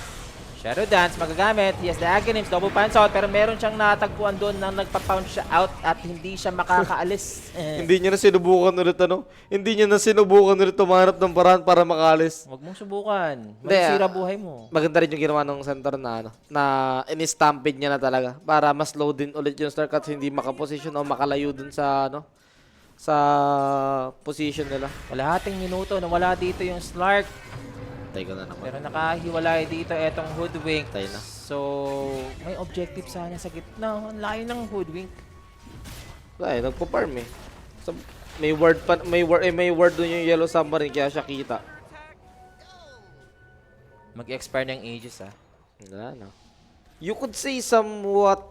Shadow Dance magagamit. He has the Aghanims, double punch out, pero meron siyang natagpuan doon na nagpa-pound siya out at hindi siya makakaalis. Hindi niya na sinubukan ulit ano? Hindi niya na sinubukan ulit tumanap ng paraan para makalis. Huwag mong subukan. Hindi, Masisira buhay mo. Maganda rin yung ginawa ng center na ano, na in-stampede niya na talaga para mas low din ulit yung Stark at hindi makaposition o makalayo dun sa ano, sa position nila. Kalahating minuto na wala dito yung Slark. Tay ko na naman. Pero nakahiwalay dito etong Hoodwink. Tay na. So, may objective sana sa gitna. Ang layo ng Hoodwink. Wala eh, nagpo-farm eh. So, may word dun yung Yellow Submarine kaya siya kita. Mag-expire ng Aegis Wala na. You could say somewhat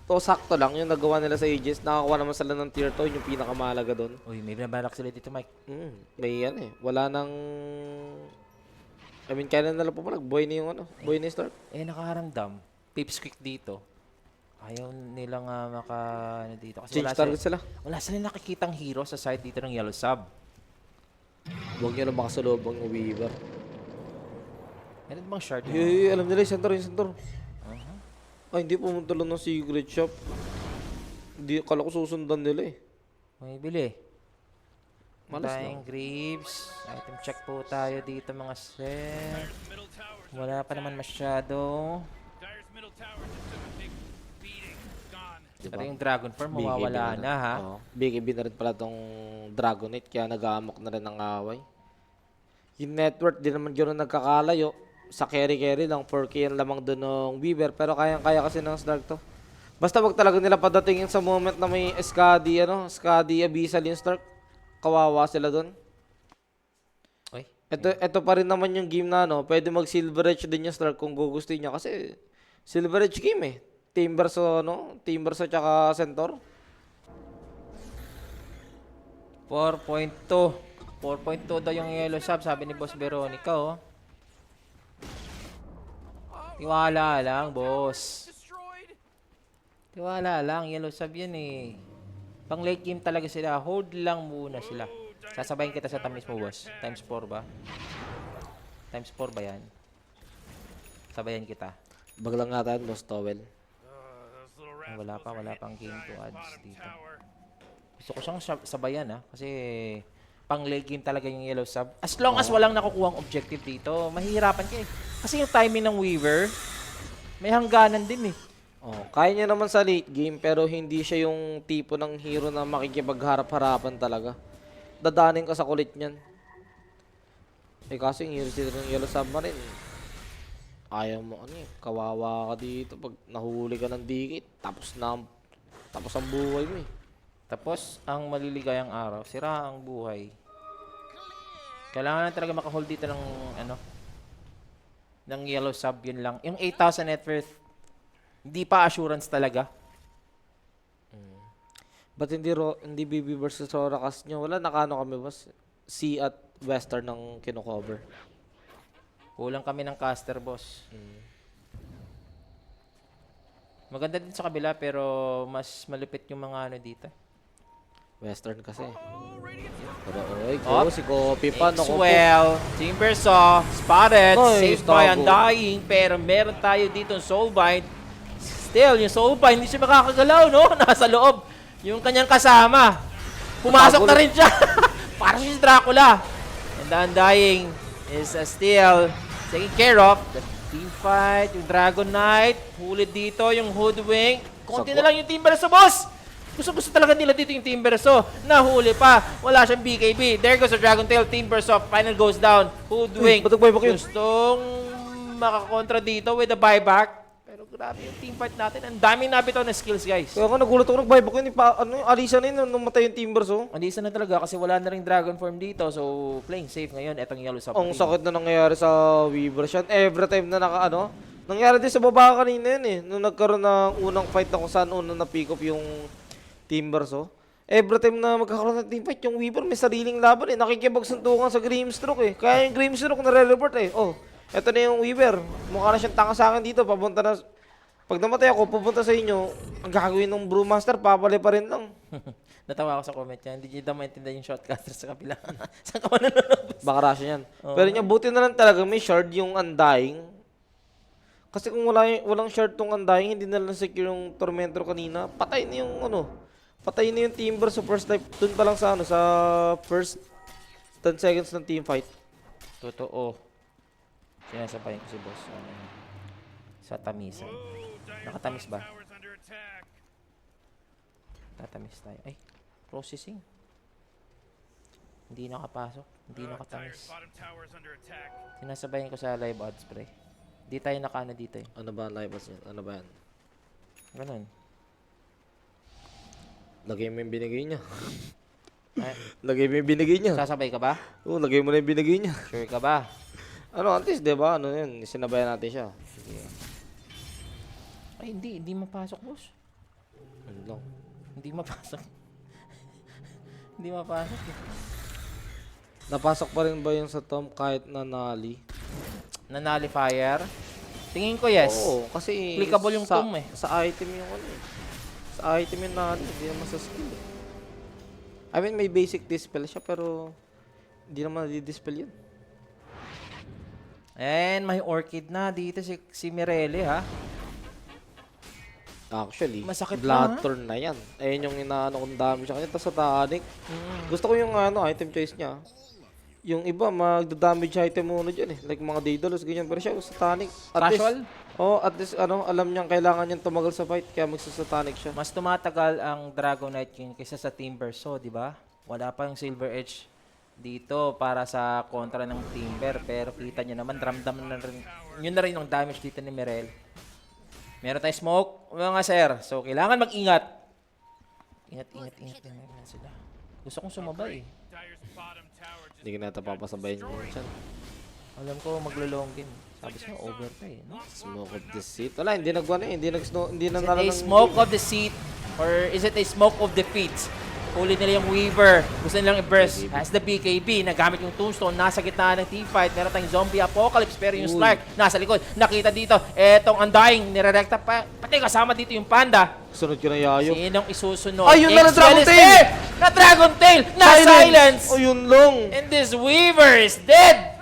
o sakto lang yung nagawa nila sa Aegis. Nakakuha naman sila ng tier 2, yung pinakamahalaga doon. Uy, may binabalak sila dito, Mike. May yan eh. Wala nang... I mean, kailan nila pumalag? Boy na yung ano? Boy na yung Stark? Nakaharamdam. Pipsqueak dito. Ayaw nilang ano dito. Kasi Change target sila. wala sila nakikitang hero sa side dito ng Yellow Sub. Huwag nyo na makasalubang yung Weaver. Meron bang shard? Hey, alam nila yung center. Ay, hindi pumunta lang ng secret shop. Hindi, kala ko susundan nila eh. May bili. Malas Tayong Greaves. Item check po tayo dito mga sir. Middle tower's Wala pa naman masyado. Dyer's middle tower just took a big beating. Gone. Diba? Pero yung Dragon Form BKB mawawala na ha. Oo. BKB na rin pala tong Dragonite kaya nag-aamok na rin ng away. Yung network din naman gano'n nagkakalayo. Sa carry lang 4K ang lamang doon ng Weaver pero kayang-kaya kasi ng Stark to. Basta wag talaga nila padatingin sa moment na may Skadi Abyssal yung Stark. Kawawa sila doon. Uy, Ito pa rin naman yung game na pwede mag Silver Edge din yung Stark kung gugustuhin niya kasi Silver Edge game eh. Team versus tsaka Centaur. 4.2. 4.2 daw yung Yellow Sub, sabi ni Boss Veronica oh. Tiwala lang, boss. Tiwala lang, Yellow Sub yan eh. Pang late game talaga sila. Hold lang muna sila. Sasabayin kita sa tamis mo, boss. Times 4 ba? Times 4 ba yan? Sabayan kita. Baglang nga tayo, Boss Towel. Those little Ay, rascals wala are pang getting game to Dyer's adds bottom dito. tower. Gusto ko siyang sabayan kasi pang late game talaga yung Yellow Sub. As long as walang nakukuhang objective dito, mahihirapan ka eh. Kasi yung timing ng Weaver, may hangganan din eh. Kaya niya naman sa late game pero hindi siya yung tipo ng hero na makikipagharap-harapan talaga. Dadanin ka sa kulit niyan. Kasi yung hero sila ng Yellow Submarine, ayaw mo kawawa ka dito pag nahuli ka ng dikit. Tapos ang buhay mo eh. Tapos, ang maliligayang araw, sira ang buhay. Kailangan na talaga makahold dito ng Yellow Sub, yun lang. Yung 8,000 net worth, hindi pa assurance talaga. Ba't hindi BB versus Soracast nyo? Wala, nakano kami boss? C at Western ng kinocover. Kulang kami ng caster, boss. Maganda din sa kabila, pero mas malupit yung mga dito. Western kasi. Pero Op. si Kopi pa. Maxwell, Timbersaw, spotted, Nice, saved by tago. Undying, pero meron tayo dito ng Soulbind. Still, yung Soulbind, hindi siya makakagalaw, no? Nasa loob. Yung kanyang kasama. Pumasok na rin siya. Parang si Dracula. And the Undying is still taken care of. The team fight, yung Dragon Knight, hulid dito, yung Hoodwink. Konti na lang yung Timbersaw, boss! Gusto talaga nila dito yung Timbersaw. Nahuli pa. Wala siyang BKB. There goes the Dragon Tail. Timbersaw. Final goes down. Hoodwink. Ba't nag-buyback yun? Gustong makakontra dito with the buyback. Pero grabe yung team fight natin. Ang daming nabitaw na skills, guys. Kaya nga nagulat ako nag-buyback yun. Yung Alisa na yun nung matay yung Timbers Andisa na talaga kasi wala na rin Dragon Form dito. So, playing safe ngayon. Etong Yellow Ang Submarine. sakit na nangyayari sa Weaver siya. Every time na nangyari din sa baba kanina yun eh. Nung nagkaroon ng unang fight na kung saan unang na-pick up yung Timbers Every time na magkakaroon ng team fight, yung Weaver may sariling laban eh. Nakikipagsuntukan sa Grimstroke eh. Kaya yung Grimstroke nare-report eh. Eto na yung Weaver. Mukha na siyang tanga sa akin dito. Papunta na. Pag namatay ako, pupunta sa inyo. Ang gagawin ng Brewmaster, papali pa rin lang. Natawa ako sa comment niya. Hindi niya daw maintindihan yung shotcaster sa kapila. Saan ka mananonood? Baka Russia yan. Pero niya, buti na lang talaga may shard yung Undying. Kasi kung walang shard tong Undying, hindi na lang secure yung Tormentor kanina, patay na yung ano, patay na yung Timber sa first life. Dun pa lang sa ano, sa first 10 seconds ng team fight. Totoo. Sinasabayan ko si boss. Ano, sa tamisan. Whoa, Dire's Nakatamis bottom ba? tower's under attack. Tatamis tayo. Ay, processing. Hindi nakapasok. Hindi Dire's nakatamis. bottom tower's under attack. Sinasabayan ko sa live odds, pre. Di tayo nakaano dito eh. Ano ba ang live niyan? Ano ba yan? Ganun. Lagay mo yung binigay niya. Ay, Lagay mo yung binigay niya. sasabay ka ba? Oo, lagay mo na yung binigay niya. Sure ka ba? Ano, at least, di ba? Ano yun, sinabayan natin siya. Sige. Ay, hindi. Hindi mapasok, boss. Ano lang. Hindi mapasok. Hindi mapasok. eh. Napasok pa rin ba yung sa Tom kahit na nali? Na nullifier? Tingin ko yes. Oo, kasi Applicable yung sa, Tom eh. Sa item yung ano eh. Sa item yung nali, hindi naman sa skill eh. I mean, may basic dispel siya pero hindi naman nadi-dispel yun. And may orchid na dito si Mirelle ha. Actually, Masakit Bloodthorn na yan. Ayun yung inaano kong damage siya kanina. Tapos sa Tanic, gusto ko yung ano, item choice niya. Yung iba, magda-damage item muna dyan eh. Like mga Daedalus, ganyan. Pero siya, Satanic. Casual? At least, ano, alam niyang kailangan niyang tumagal sa fight. Kaya magsasatanic siya. Mas tumatagal ang Dragonite King kaysa sa Timber So, di ba? Wala pa yung Silver Edge dito para sa kontra ng Timber. Pero kita nyo naman, ramdam na rin. Yun na rin ang damage dito ni Mirel. Meron tayong smoke, mga sir. So, kailangan mag-ingat. Ingat na sila. Gusto kong sumabay eh. Dire's bottom tower just Hindi ka nata papasabayin niyo dyan. Alam ko maglo-long game. Sabi siya, overtime. No? Smoke of the seat. Wala, hindi nagwa na eh. Hindi na Is it nalo a ng smoke of the seat or is it a smoke of defeat? Huli nila yung Weaver. Gusto nilang i-burst. As the BKB, nagamit yung Tombstone. Nasa gitna ng teamfight. Meron tayong zombie apocalypse. Pero yung Slark, nasa likod. Nakita dito. Etong Undying. Nirerekta pa. Pati kasama dito yung Panda. Sunod ko na yayo. Sinong isusunod? Ayun na, Exwell na-Dragon is Tail! there! Na-Dragon Tail! Na-silence! Oh, yun lang. And this Weaver is dead!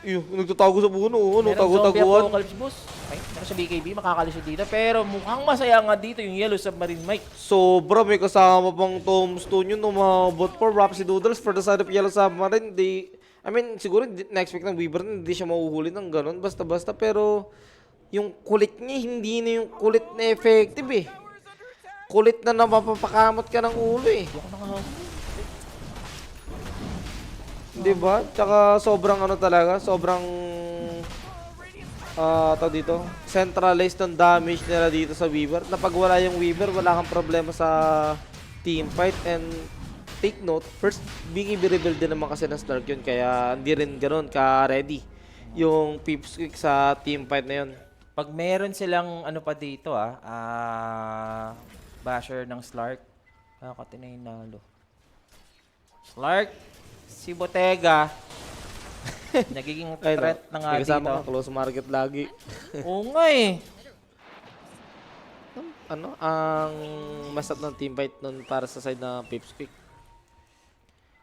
Nagtatago sa puno. Ano, Meron zombie tago-taguan. apocalypse boss. Ay, meron sa BKB, makakalisod dito. Pero mukhang masaya nga dito yung Yellow Submarine Mike. Sobra, may kasama pang tombstone yun. Umabot for Rapsy Doodles for the side of Yellow Submarine. I mean, siguro na-expect ng Weaver na hindi siya mahuhuli ng ganun. Basta-basta. Pero yung kulit niya, hindi na yung kulit na effective eh. Kulit na napapakamot ka ng ulo eh. Hindi ako nakahuli. Diba? Tsaka sobrang ano talaga, sobrang tawag dito, centralized ng damage nila dito sa Weaver. Na pag wala yung Weaver, wala kang problema sa team fight. And take note, first BKB rebuild din naman kasi ng Slark yun, kaya hindi rin ganun ka-ready yung Pipsqueak sa team fight na yun. Pag meron silang ano pa dito basher ng Slark, nakakatinay nalo. Slark, si Bottega, nagiging Ay, threat na nga may kasama dito. ka, close market lagi. Oo nga eh. Ano, ang mess up ng team fight nun para sa side na Pipsqueak.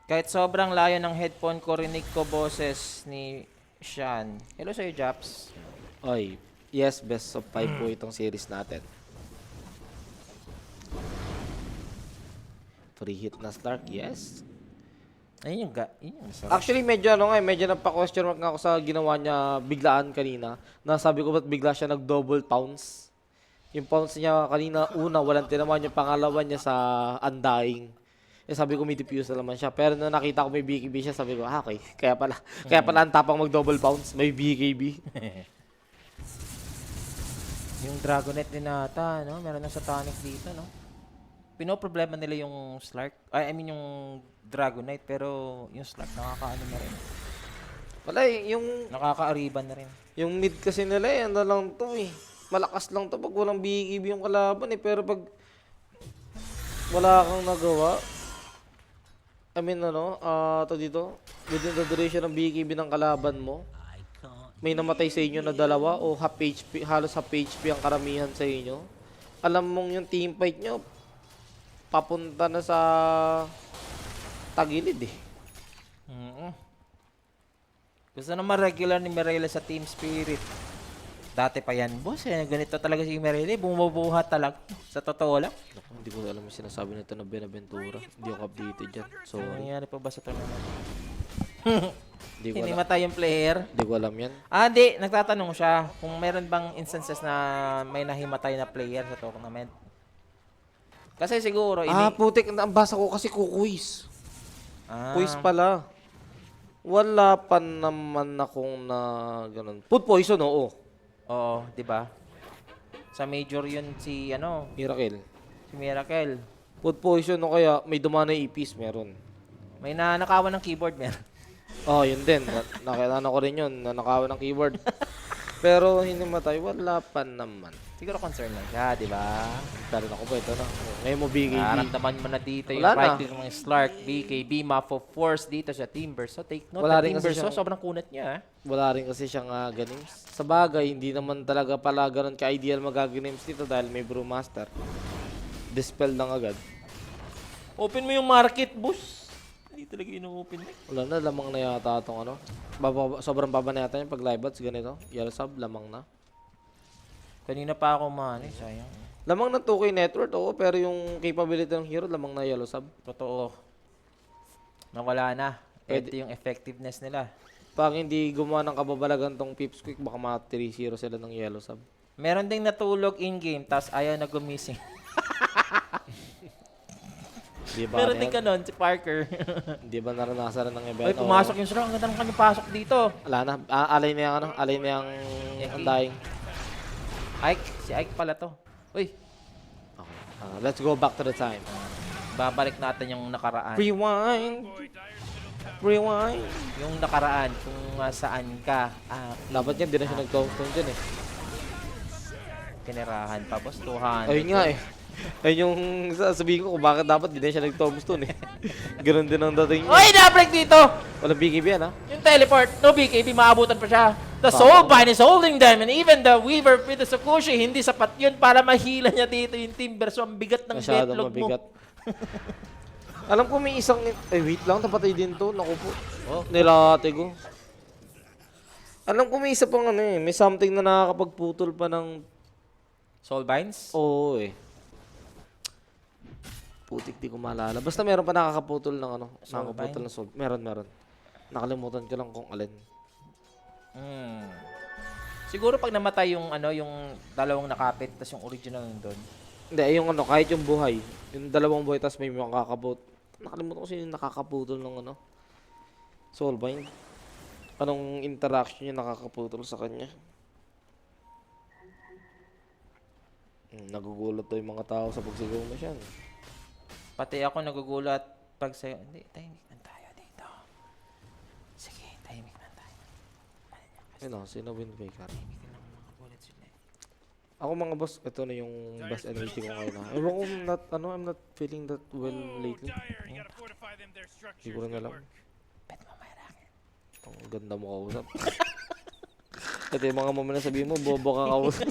Kahit sobrang layo ng headphone ko, rinig ko boses ni Sean. Hello sa'yo, Japs. Oy, yes, best of 5 po itong series natin. Free hit na Stark, yes. Ayun yung masarap. Actually, medyo nagpa-question mark nga ako sa ginawa niya biglaan kanina. Nasabi ko ba't bigla siya nag-double pounce. Yung pounce niya kanina, una, walang tinaman yung pangalawa niya sa Undying. Eh sabi ko may diffuse na naman siya. Pero nung nakita ko may BKB siya, sabi ko, okay, kaya pala ang tapang mag-double pounce, may BKB. Yung Dragonite din nata, no? Meron ng Satanic dito, no? Pinoproblema nila yung Slark. I mean yung Dragonite, pero yung Slark nakakaano na rin. Wala eh, Nakaka-ariban na rin. yung mid kasi nila eh, ano lang to eh. Malakas lang to pag walang BKB yung kalaban eh. Pero pag wala kang nagawa, I mean to dito, within the duration ng BKB ng kalaban mo, may namatay sa inyo na dalawa o half HP, halos half HP ang karamihan sa inyo. Alam mong yung team fight nyo, papunta na sa tagilid eh. Gusto naman regular ni Mirella sa Team Spirit. Dati pa yan, boss. Eh. Ganito talaga si Merili. Bumubuhat talaga. Sa totoo lang. Naku, hindi ko alam yung sinasabi nito na Benaventura. Hindi ako updated dyan. Ano Sorry. nangyari pa ba sa tournament? Hindi ko Hindi alam. matay yung player. Hindi ko alam yan. Ah, hindi. Nagtatanong siya kung meron bang instances na may nahimatay na player sa tournament. Kasi siguro, Putik. Ang basa ko kasi kukuis. Ah, Quiz pala. Wala pa naman akong na ganun. Food poison, oo. oo, di ba? Sa major yun si, Miracle. si Miracle. Food poison o kaya may dumana ipis, meron. May nanakawan ng keyboard, meron. Oh, yun din. Nakilala ko rin yun. Nanakawan ng keyboard. Pero hindi matay. Wala pa naman. Siguro concern lang siya, di ba? Pero ako po, ito na. Ngayon mo BKB. Nararamdaman mo na dito yung Wala na. fight ng Slark, BKB, Mafo Force dito sa Timbers. So take note, Wala na rin kasi Timbers, so siyang- sobrang kunat niya. Wala rin kasi siyang games. Sa bagay, hindi naman talaga pala ganun ka-ideal mag-games dito dahil may Brewmaster. Dispel lang agad. Open mo yung market, boss. Hindi talaga ino-open. Wala na, lamang na yata itong ano. Sobrang baba na yata yung pag live bots, ganito. Yellow sub, lamang na. Kanina pa ako sayang. Lamang ng 2K network, oo, pero yung capability ng hero, lamang na yellow sub. Totoo. Nawala na. Pwede- Ito yung effectiveness nila. Pag hindi gumawa ng kababalagan tong Pipsqueak, baka mga 3-0 sila ng yellow sub. Meron ding natulog in-game, tas ayaw na gumising. Di ba? Meron ano din yan? kanon, si Parker. Di ba naranasan na ng event? Ay, pumasok yung Slark. Ang ganda ng kanyang pasok dito. Wala na. Alay na yung ano? Alay na yung Eki. undying. Ike, si Ike pala to. Uy, Okay. Let's go back to the time. babalik natin yung nakaraan. Rewind. Boy, Dyer's middle tower. Rewind. Yung nakaraan, kung saan ka Dapat yan, di na siya nag-tombstone dyan eh. tinirahan pa, boss. 200. Ayun nga eh. Ayun yung sasabihin ko kung bakit dapat di na siya nag-tombstone eh. Ganun din ang dating niya. Uy, na-break dito! Walang BKB yan ha. Yung teleport, no BKB, maabutan pa siya. The Soulbind is holding them, and even the Weaver with the Sakushi, hindi sapat yun para mahila niya dito yung Timber. So, ang bigat ng Masyadong betlog mo. mabigat. Alam ko may isang... wait lang, napatay din to. Naku po. Oh. Nilate ko. Alam ko may isa pang ano eh. May something na nakakapagputol pa ng... Soulbinds? Oo eh. Putik, di ko maalala. Basta meron pa nakakaputol ng ano. Soul Nakakaputol ng soul. Meron. Nakalimutan ko lang kung alin. Siguro pag namatay yung yung dalawang nakapit, tas yung original nandun. Hindi, yung ano, kahit yung buhay. Yung dalawang buhay, tas may makakaput. Nakalimutan ko sino yung nakakaputol ng ano. Soulbind. Anong interaction yung nakakaputol sa kanya. Nagugulat to yung mga tao sa pagsigaw mo siya. Pati ako nagugulat pag sa'yo. Hindi, tahimik lang tayo dito. Sige, tahimik lang tayo. Ano, sino Wind Waker? Tahimik lang mga bullets sila. Ako mga boss, ito na yung best energy ko ngayon. Ewan ko, I'm not feeling that well Oh, lately. Dyer, you gotta fortify them, their structures. Hindi ko rin Good alam. work. Bet mo may racket. Ang ganda mo kausap. Ito yung mga mama na sabihin mo, bobo ka kausap.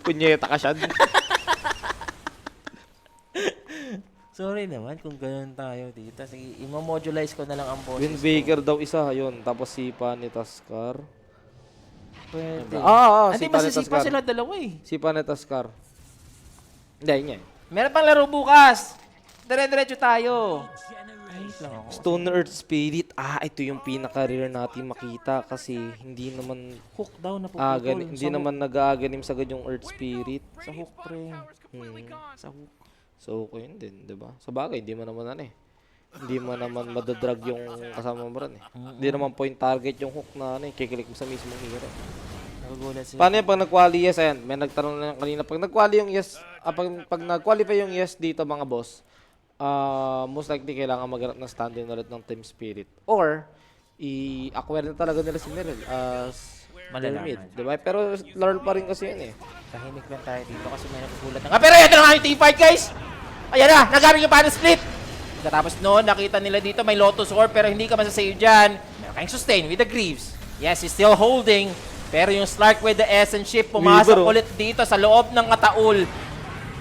Punyeta ka siya. Sorry naman kung ganun tayo dito. Sige, imo-modulize ko na lang ang boses Wind Waker daw isa, yun. Tapos sipa ni Taskar. Pwede. sipa Hindi, ni masisipa Taskar. sila dalawa eh. Sipa ni Taskar. Hindi, yun yan. Meron pang laro bukas. Dire-diretso tayo. Ay, lang ako. Stone Earth Spirit. Ito yung pinaka-rare natin makita kasi hindi naman Hook daw na puputol. hindi naman nag-aaganim sagad yung Earth Spirit. Sa hook, pre. Tower's completely gone. Sa hook. So, okay yun din, di ba? Sa bagay, hindi mo naman hindi mo naman madadrag yung kasama mo rin eh. Hindi naman point target yung hook na kiklik mo sa mismong hero. Nagugulat sila. Paano yan pag nag-quali yes? Ayan, may nagtanong na yan kanina. Pag nag-quali yung yes, pag nag-qualify yung yes dito mga boss, most likely kailangan maghanap ng stand-in ulit ng Team Spirit. Or, i-acquire na talaga nila si Meryl as their mid, Malalaman. di ba? Pero lord pa rin kasi yan eh. Tahimik lang tayo dito kasi may nagugulat na nga. Pero ito na nga yung team fight, guys! Ayan na, nagamit yung paddle split! Katapos noon, nakita nila dito may Lotus Orb pero hindi ka masasave dyan. Meron kayong sustain with the Greaves. Yes, he's still holding. Pero yung Slark with the Essence Ship pumasok Weaver, oh. ulit dito sa loob ng Ataul.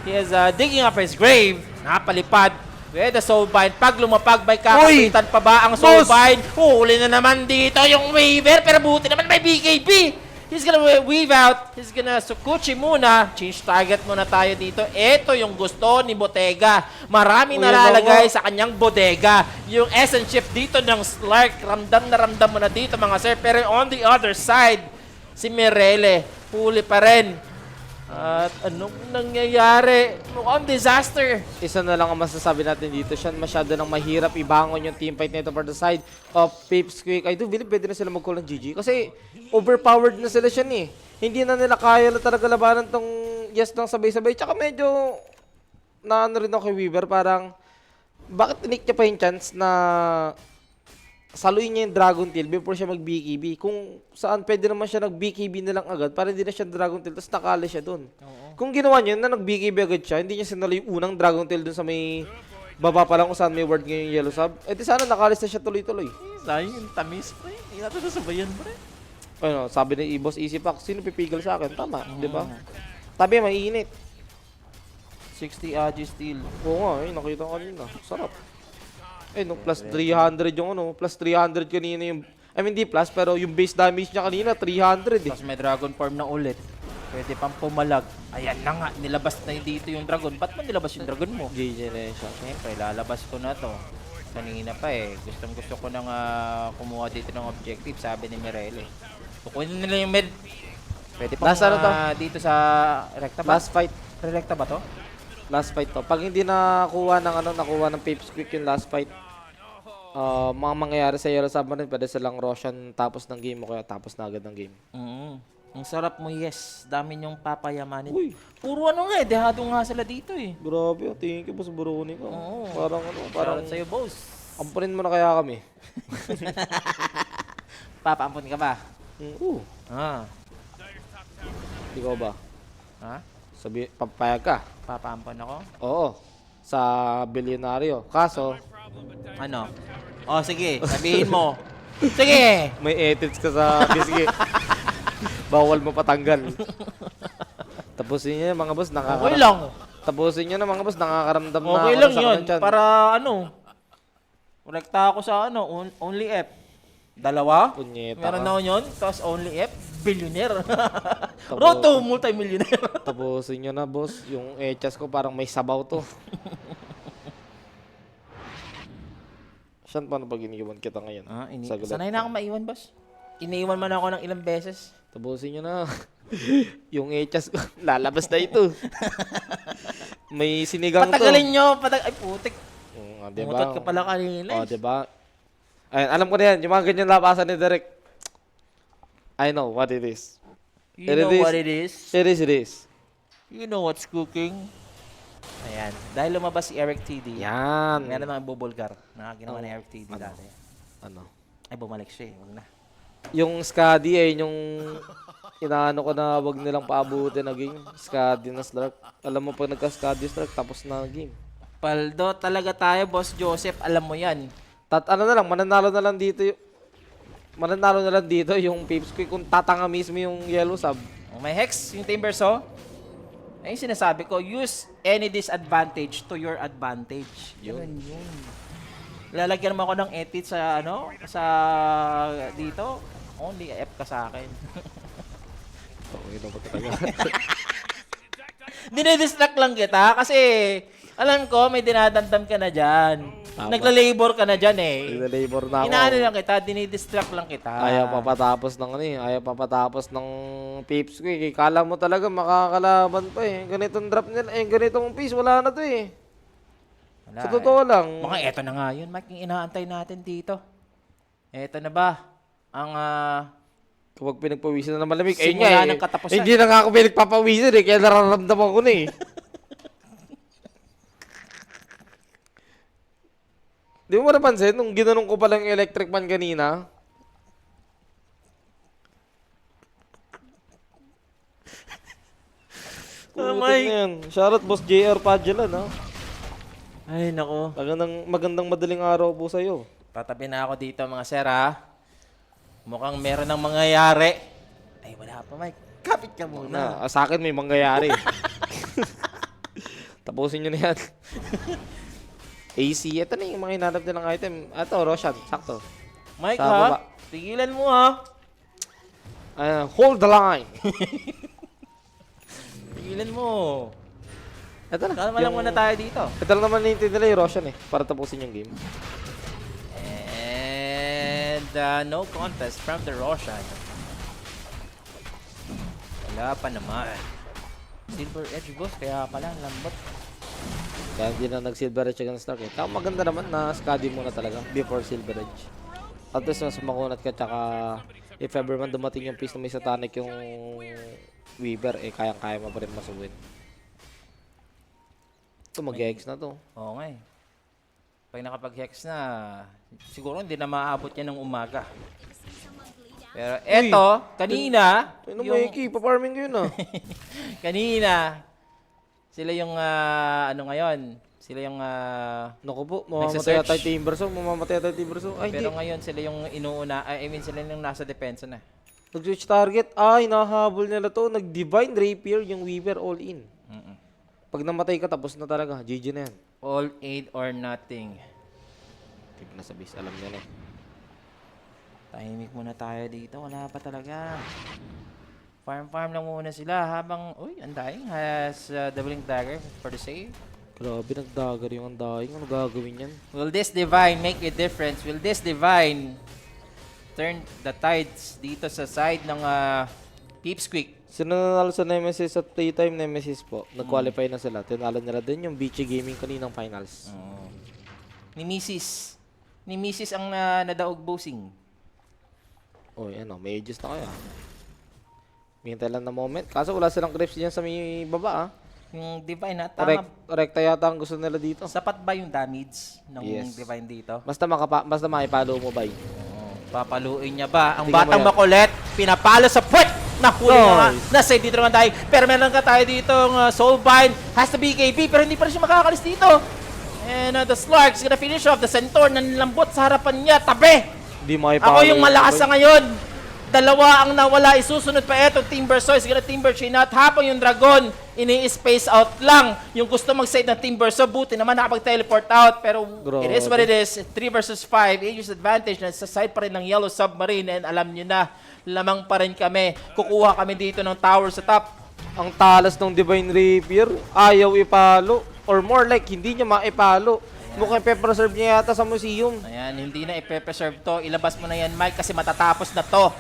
He is digging up his grave. Napalipad with the Soulbind. Pag lumapag, may kakapitan pa ba ang Soulbind? Huli na naman dito yung Weaver pero buti naman may BKB. He's gonna weave out. He's gonna Sukuchi muna. Change target muna tayo dito. Ito yung gusto ni Bottega. Maraming Uy, nalalagay ano? sa kanyang bodega. Yung essence shift dito ng Slark. Ramdam na ramdam mo na dito mga sir. Pero on the other side, si Mirele. Huli pa rin. At anong nangyayari? Mukhang disaster. Isa na lang ang masasabi natin dito. Siya masyado nang mahirap ibangon yung teamfight nito for the side of Pipsqueak. I do believe pwede na sila mag-call ng GG. Kasi overpowered na sila siya eh. Hindi na nila kaya na talaga labanan tong yes ng sabay-sabay. Tsaka medyo naano rin ako kay Weaver. Parang bakit tinik niya pa yung chance na saluin niya yung Dragon Tail before siya mag-BKB. Kung saan pwede naman siya nag-BKB na lang agad para hindi na siya Dragon Tail tapos nakali siya dun. Kung ginawa niya na nag-BKB agad siya, hindi niya sinalo yung unang Dragon Tail dun sa may baba pa lang kung saan may word ngayon yung Yellow Sub. Eh di sana nakalis na siya tuloy-tuloy. Sayang yung tamis, pre. Hindi natin nasabayan, pre. Ano, sabi ni Boss Easy Pack, sino pipigil sa akin? Tama, di ba? Tabi, mainit. 60 Agi Steel. Oo nga, nakita ko kanina. Sarap. Eh, no, plus 300 yung ano, plus 300 kanina yung, I mean, di plus, pero yung base damage niya kanina, 300 eh. Tapos may Dragon Form na ulit. Pwede pang pumalag. Ayan na nga, nilabas na dito yung Dragon. Ba't mo nilabas yung Dragon mo? GG na yun siya. Siyempre, lalabas ko na to. Kanina pa eh. Gusto ko nang kumuha dito ng objective, sabi ni Mirele. Kukunin nila yung med. Pwede pa Last ano to? dito sa Rekta ba? Last fight. Rekta ba to? Last fight to. Pag hindi nakuha ng ano, nakuha ng Pipsqueak yung last fight, mga mangyayari sa Yellow Submarine, pwede silang Roshan tapos ng game o kaya tapos na agad ng game. Ang sarap mo, yes. Dami niyong papayamanin. Uy. Puro ano nga eh, dehado nga sila dito eh. Grabe, thank you, Boss Bruni ko. Oo. Parang ano, parang Shoutout sa'yo, boss. ampunin mo na kaya kami. Papaampun ka ba? Oo. Ah. Ikaw ba? Ha? Sabi, papayag ka? Papaampun ako? Oo. Sa bilyonaryo. Kaso, Ano? Oh, sige. Sabihin mo. Sige! may edits ka sa bisgi. Bawal mo patanggal. Tapusin niyo mga boss, Okay lang. Tapusin niyo na mga boss, nakakaramdam na Okay ako lang sa yun. kanan tiyan. Para ano? Rekta ako sa ano, only F. Dalawa? Punyeta Meron ka. na ako yun. Tapos only F. Billionaire. Road to multi-millionaire. Tapusin niyo na boss, yung echas ko parang may sabaw to. Saan paano pag iniwan kita ngayon? Saglit. Sanay na ako maiwan, boss. Iniwan man ako ng ilang beses. Tapusin nyo na. Yung echas ko, lalabas na ito. May sinigang Patagalin to. nyo. Ay, putik. Diba? Umutot ka pala kanina. Oh, diba? Ayun, alam ko na yan. Yung mga ganyan labasan ni Derek. I know what it is. You know what it is. It is. You know what's cooking. Ayan. Dahil lumabas si Eric TD. Yan. Meron mga bubulgar na ginawa ni Eric TD dati. Ano? Ay, bumalik siya eh. Wag na. Yung Scadi ay yung inaano ko na wag nilang paabutin na game. Scadi na Slark. Alam mo pag nagka-Scadi Slark, tapos na game. Paldo talaga tayo, Boss Joseph. Alam mo yan. Ano na lang, mananalo na lang dito yung Pipsqueak kung tatanga mismo yung Yellow Sub. Oh, may Hex, yung Timbersaw. Ay, yung sinasabi ko, use any disadvantage to your advantage. Yun. Lalagyan mo ako ng edit sa, sa dito. Only F ka sa akin. Dinidistract lang kita kasi alam ko may dinadamdam ka na dyan. Tama. Nagla-labor ka na dyan eh. Labor na ako. Inaano lang kita, dinidistract lang kita. Ayaw papatapos ng ayaw papatapos ng Pipsqueak. Kala mo talaga makakalaban pa eh. Ganitong drop nila, ganitong piece, wala na to eh. Wala Sa totoo lang. Mukhang eto na nga yun, Mike, yung inaantay natin dito. Eto na ba? Ang Kapag pinagpawisan na ng malamig, Simula ng katapusan. Hindi na nga ako pinagpapawisan eh, kaya nararamdaman ko na eh. Di mo napansin, nung ginanong ko palang yung electric fan kanina, Mike. yan. Shoutout Boss JR Padilla, no? Ay, nako. Magandang madaling araw po sa'yo. Tatabi na ako dito, mga sir, ha? Mukhang meron ng mangyayari. Ay, wala pa, Mike. Kapit ka muna. Sa akin may mangyayari. Tapusin nyo na yan. AC, ito na yung mga hinanap nilang item. Ito, Roshan, sakto. Mike, Sa baba. ha? Tigilan mo, ha? Hold the line. Pigilan mo. Ito na. Kalma lang muna tayo dito. Ito lang naman nintindi nila yung Roshan para tapusin yung game. And no contest from the Roshan. Wala pa naman. Silver Edge boss, kaya pala lambot. Kaya hindi na nag-Silver Edge against Stark eh. Kaya maganda naman na Skadi muna talaga before Silver Edge. At least mas makunat ka, tsaka if ever man dumating yung piece na may satanic yung Weaver, eh kayang-kaya mo pa rin masuwin. Ito mag-hex na to. Oo nga eh. Pag nakapag-hex na, siguro hindi na maaabot yan ng umaga. Pero eto, kanina, Ano mo, Eki? Pa-farming ko yun ah. kanina, sila yung, ano ngayon, sila yung, Naku po, mamamatay Nagsa-search. yata yung Timbersaw. Mamamatay yata yung Timbersaw. Ay, pero hindi. ngayon sila yung inuuna, I mean sila yung nasa depensa na. Nag-switch target. Ay, nahabol nila to. Nag-Divine Rapier yung Weaver all in. Mm-mm. Pag namatay ka, tapos na talaga. GG na yan. All aid or nothing. Tip na sa base. Alam niya na eh. Tahimik muna tayo dito, wala pa talaga. Farm lang muna sila habang, uy, Undying has the Blink Dagger for the save. Grabe, nag-dagger yung Undying. Ano gagawin yan? Will this Divine make a difference? Will this Divine turn the tides dito sa side ng Peepsqueak? Sino nanalo sa Nemesis at Playtime Nemesis po? Nag-qualify na sila. Tinalo nila din yung BG Gaming kaninang finals. Ni Mrs. ang nadaog bossing. Oh, yan o. May ages na kayo ah. Hintay lang na moment. Kaso wala silang creeps dyan sa may baba ah. Yung Divine na, tama. Rekta yata ang gusto nila dito. Sapat ba yung damage ng Yes. Divine dito? Basta maipalo mo ba yun? Papaluin niya ba? Ang Tingnan mo batang yan. makulit, pinapalo sa puwet! Nahuli na nga. Nice. Nasa dito naman tayo. Pero meron ka tayo dito Soulbind. Has to BKB pero hindi pa rin siya makakalis dito. And the Slark's gonna finish off. The Centaur na nilambot sa harapan niya. Tabi! Hindi maipalo. Ako yung malakas sa ngayon. Dalawa ang nawala. Isusunod pa eto. Timber Saw is gonna Timber Chain out. Habang yung Dragon, ini-space out lang. Yung gusto mag-save ng Timber Saw, buti naman nakapag-teleport out. Pero Grabe. it is what it is. 3 versus 5. Aegis advantage na sa side pa rin ng Yellow Submarine. And alam nyo na, lamang pa rin kami. Kukuha kami dito ng tower sa top. Ang talas ng Divine Rapier, ayaw ipalo. Or more like, hindi niya maipalo. Mukhang pe-preserve niya yata sa museum. Ayan, hindi na ipe-preserve to. Ilabas mo na yan, Mike, kasi matatapos na to.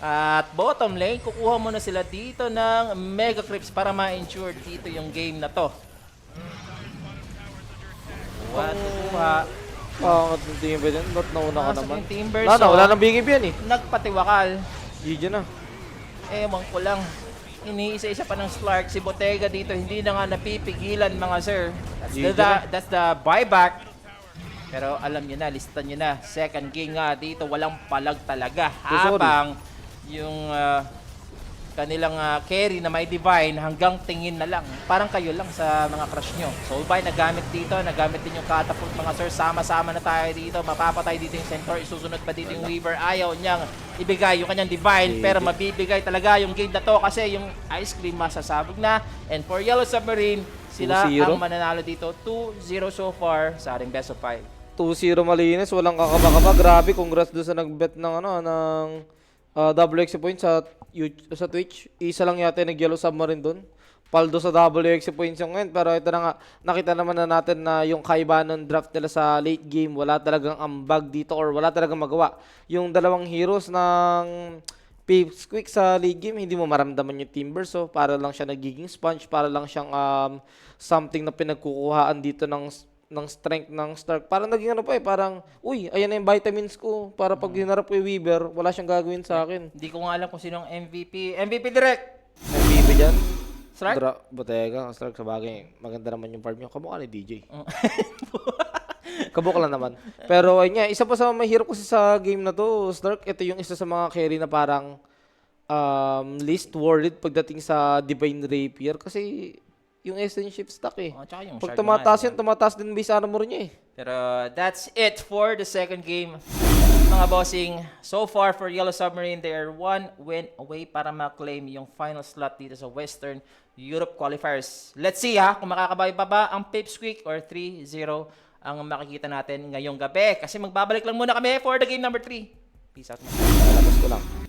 At bottom lane, kukuha mo na sila dito ng Mega Creeps para ma-ensure dito yung game na to. Kuha. Pangat ng Timber yan. Ba't nauna ka Nasa naman? yung Timber, Wala na, so, wala nang BKB yan eh. nagpatiwakal. GG na. Ewan ko lang. Iniisa-isa pa ng Slark. Si Bottega dito, hindi na nga napipigilan mga sir. That's the buyback. Pero alam nyo na, listan nyo na. Second game nga dito, walang palag talaga. sorry. Habang yung kanilang carry na may Divine hanggang tingin na lang. Parang kayo lang sa mga crush nyo. Soulbind nagamit dito, nagamit din yung catapult mga sir. Sama-sama na tayo dito. Mapapatay dito yung Centaur. Isusunod pa dito yung Weaver. Ayaw niyang ibigay yung kanyang Divine. Pero mabibigay talaga yung game na to kasi yung Ice Cream masasabog na. And for Yellow Submarine, sila 2-0. ang mananalo dito. 2-0 so far sa ating best of 5. 2-0 malinis, walang kakaba-kaba. Grabe, congrats doon sa nagbet ng double exit point sa Twitch. Isa lang yata yung nag-Yellow Submarine doon. Paldo sa double exit points yung ngayon. Pero ito na nga, nakita naman na natin na yung kaibahan ng draft nila sa late game, wala talagang ambag dito or wala talagang magawa. Yung dalawang heroes ng Peepsqueak sa late game, hindi mo maramdaman yung Timber. So, para lang siya nagiging sponge, para lang siyang something na pinagkukuhaan dito ng strength ng Stark. Parang naging ano pa eh, parang, uy, ayan na yung vitamins ko. Para pag hinarap ko yung Weaver, wala siyang gagawin sa akin. Hindi ko nga alam kung sino ang MVP. MVP direct! MVP dyan. Stark? Botega, Stark sa bagay. Maganda naman yung farm nyo. Kamukha ni DJ. Kabuk lang naman. Pero ayun nga, isa pa sa mahirap kasi sa game na to, Stark, ito yung isa sa mga carry na parang least worried pagdating sa Divine Rapier. Kasi yung Essence Shift stuck eh. Tsaka yung Pag Shard tumataas nga, yun, tumataas din base armor niya eh. Pero that's it for the second game. Mga bossing, so far for Yellow Submarine, they are 1 win away para ma-claim yung final slot dito sa Western Europe Qualifiers. Let's see kung makakabay pa ba ang Pipsqueak or 3-0 ang makikita natin ngayong gabi. Kasi magbabalik lang muna kami for the game number 3. Peace out. Lalabas ko lang.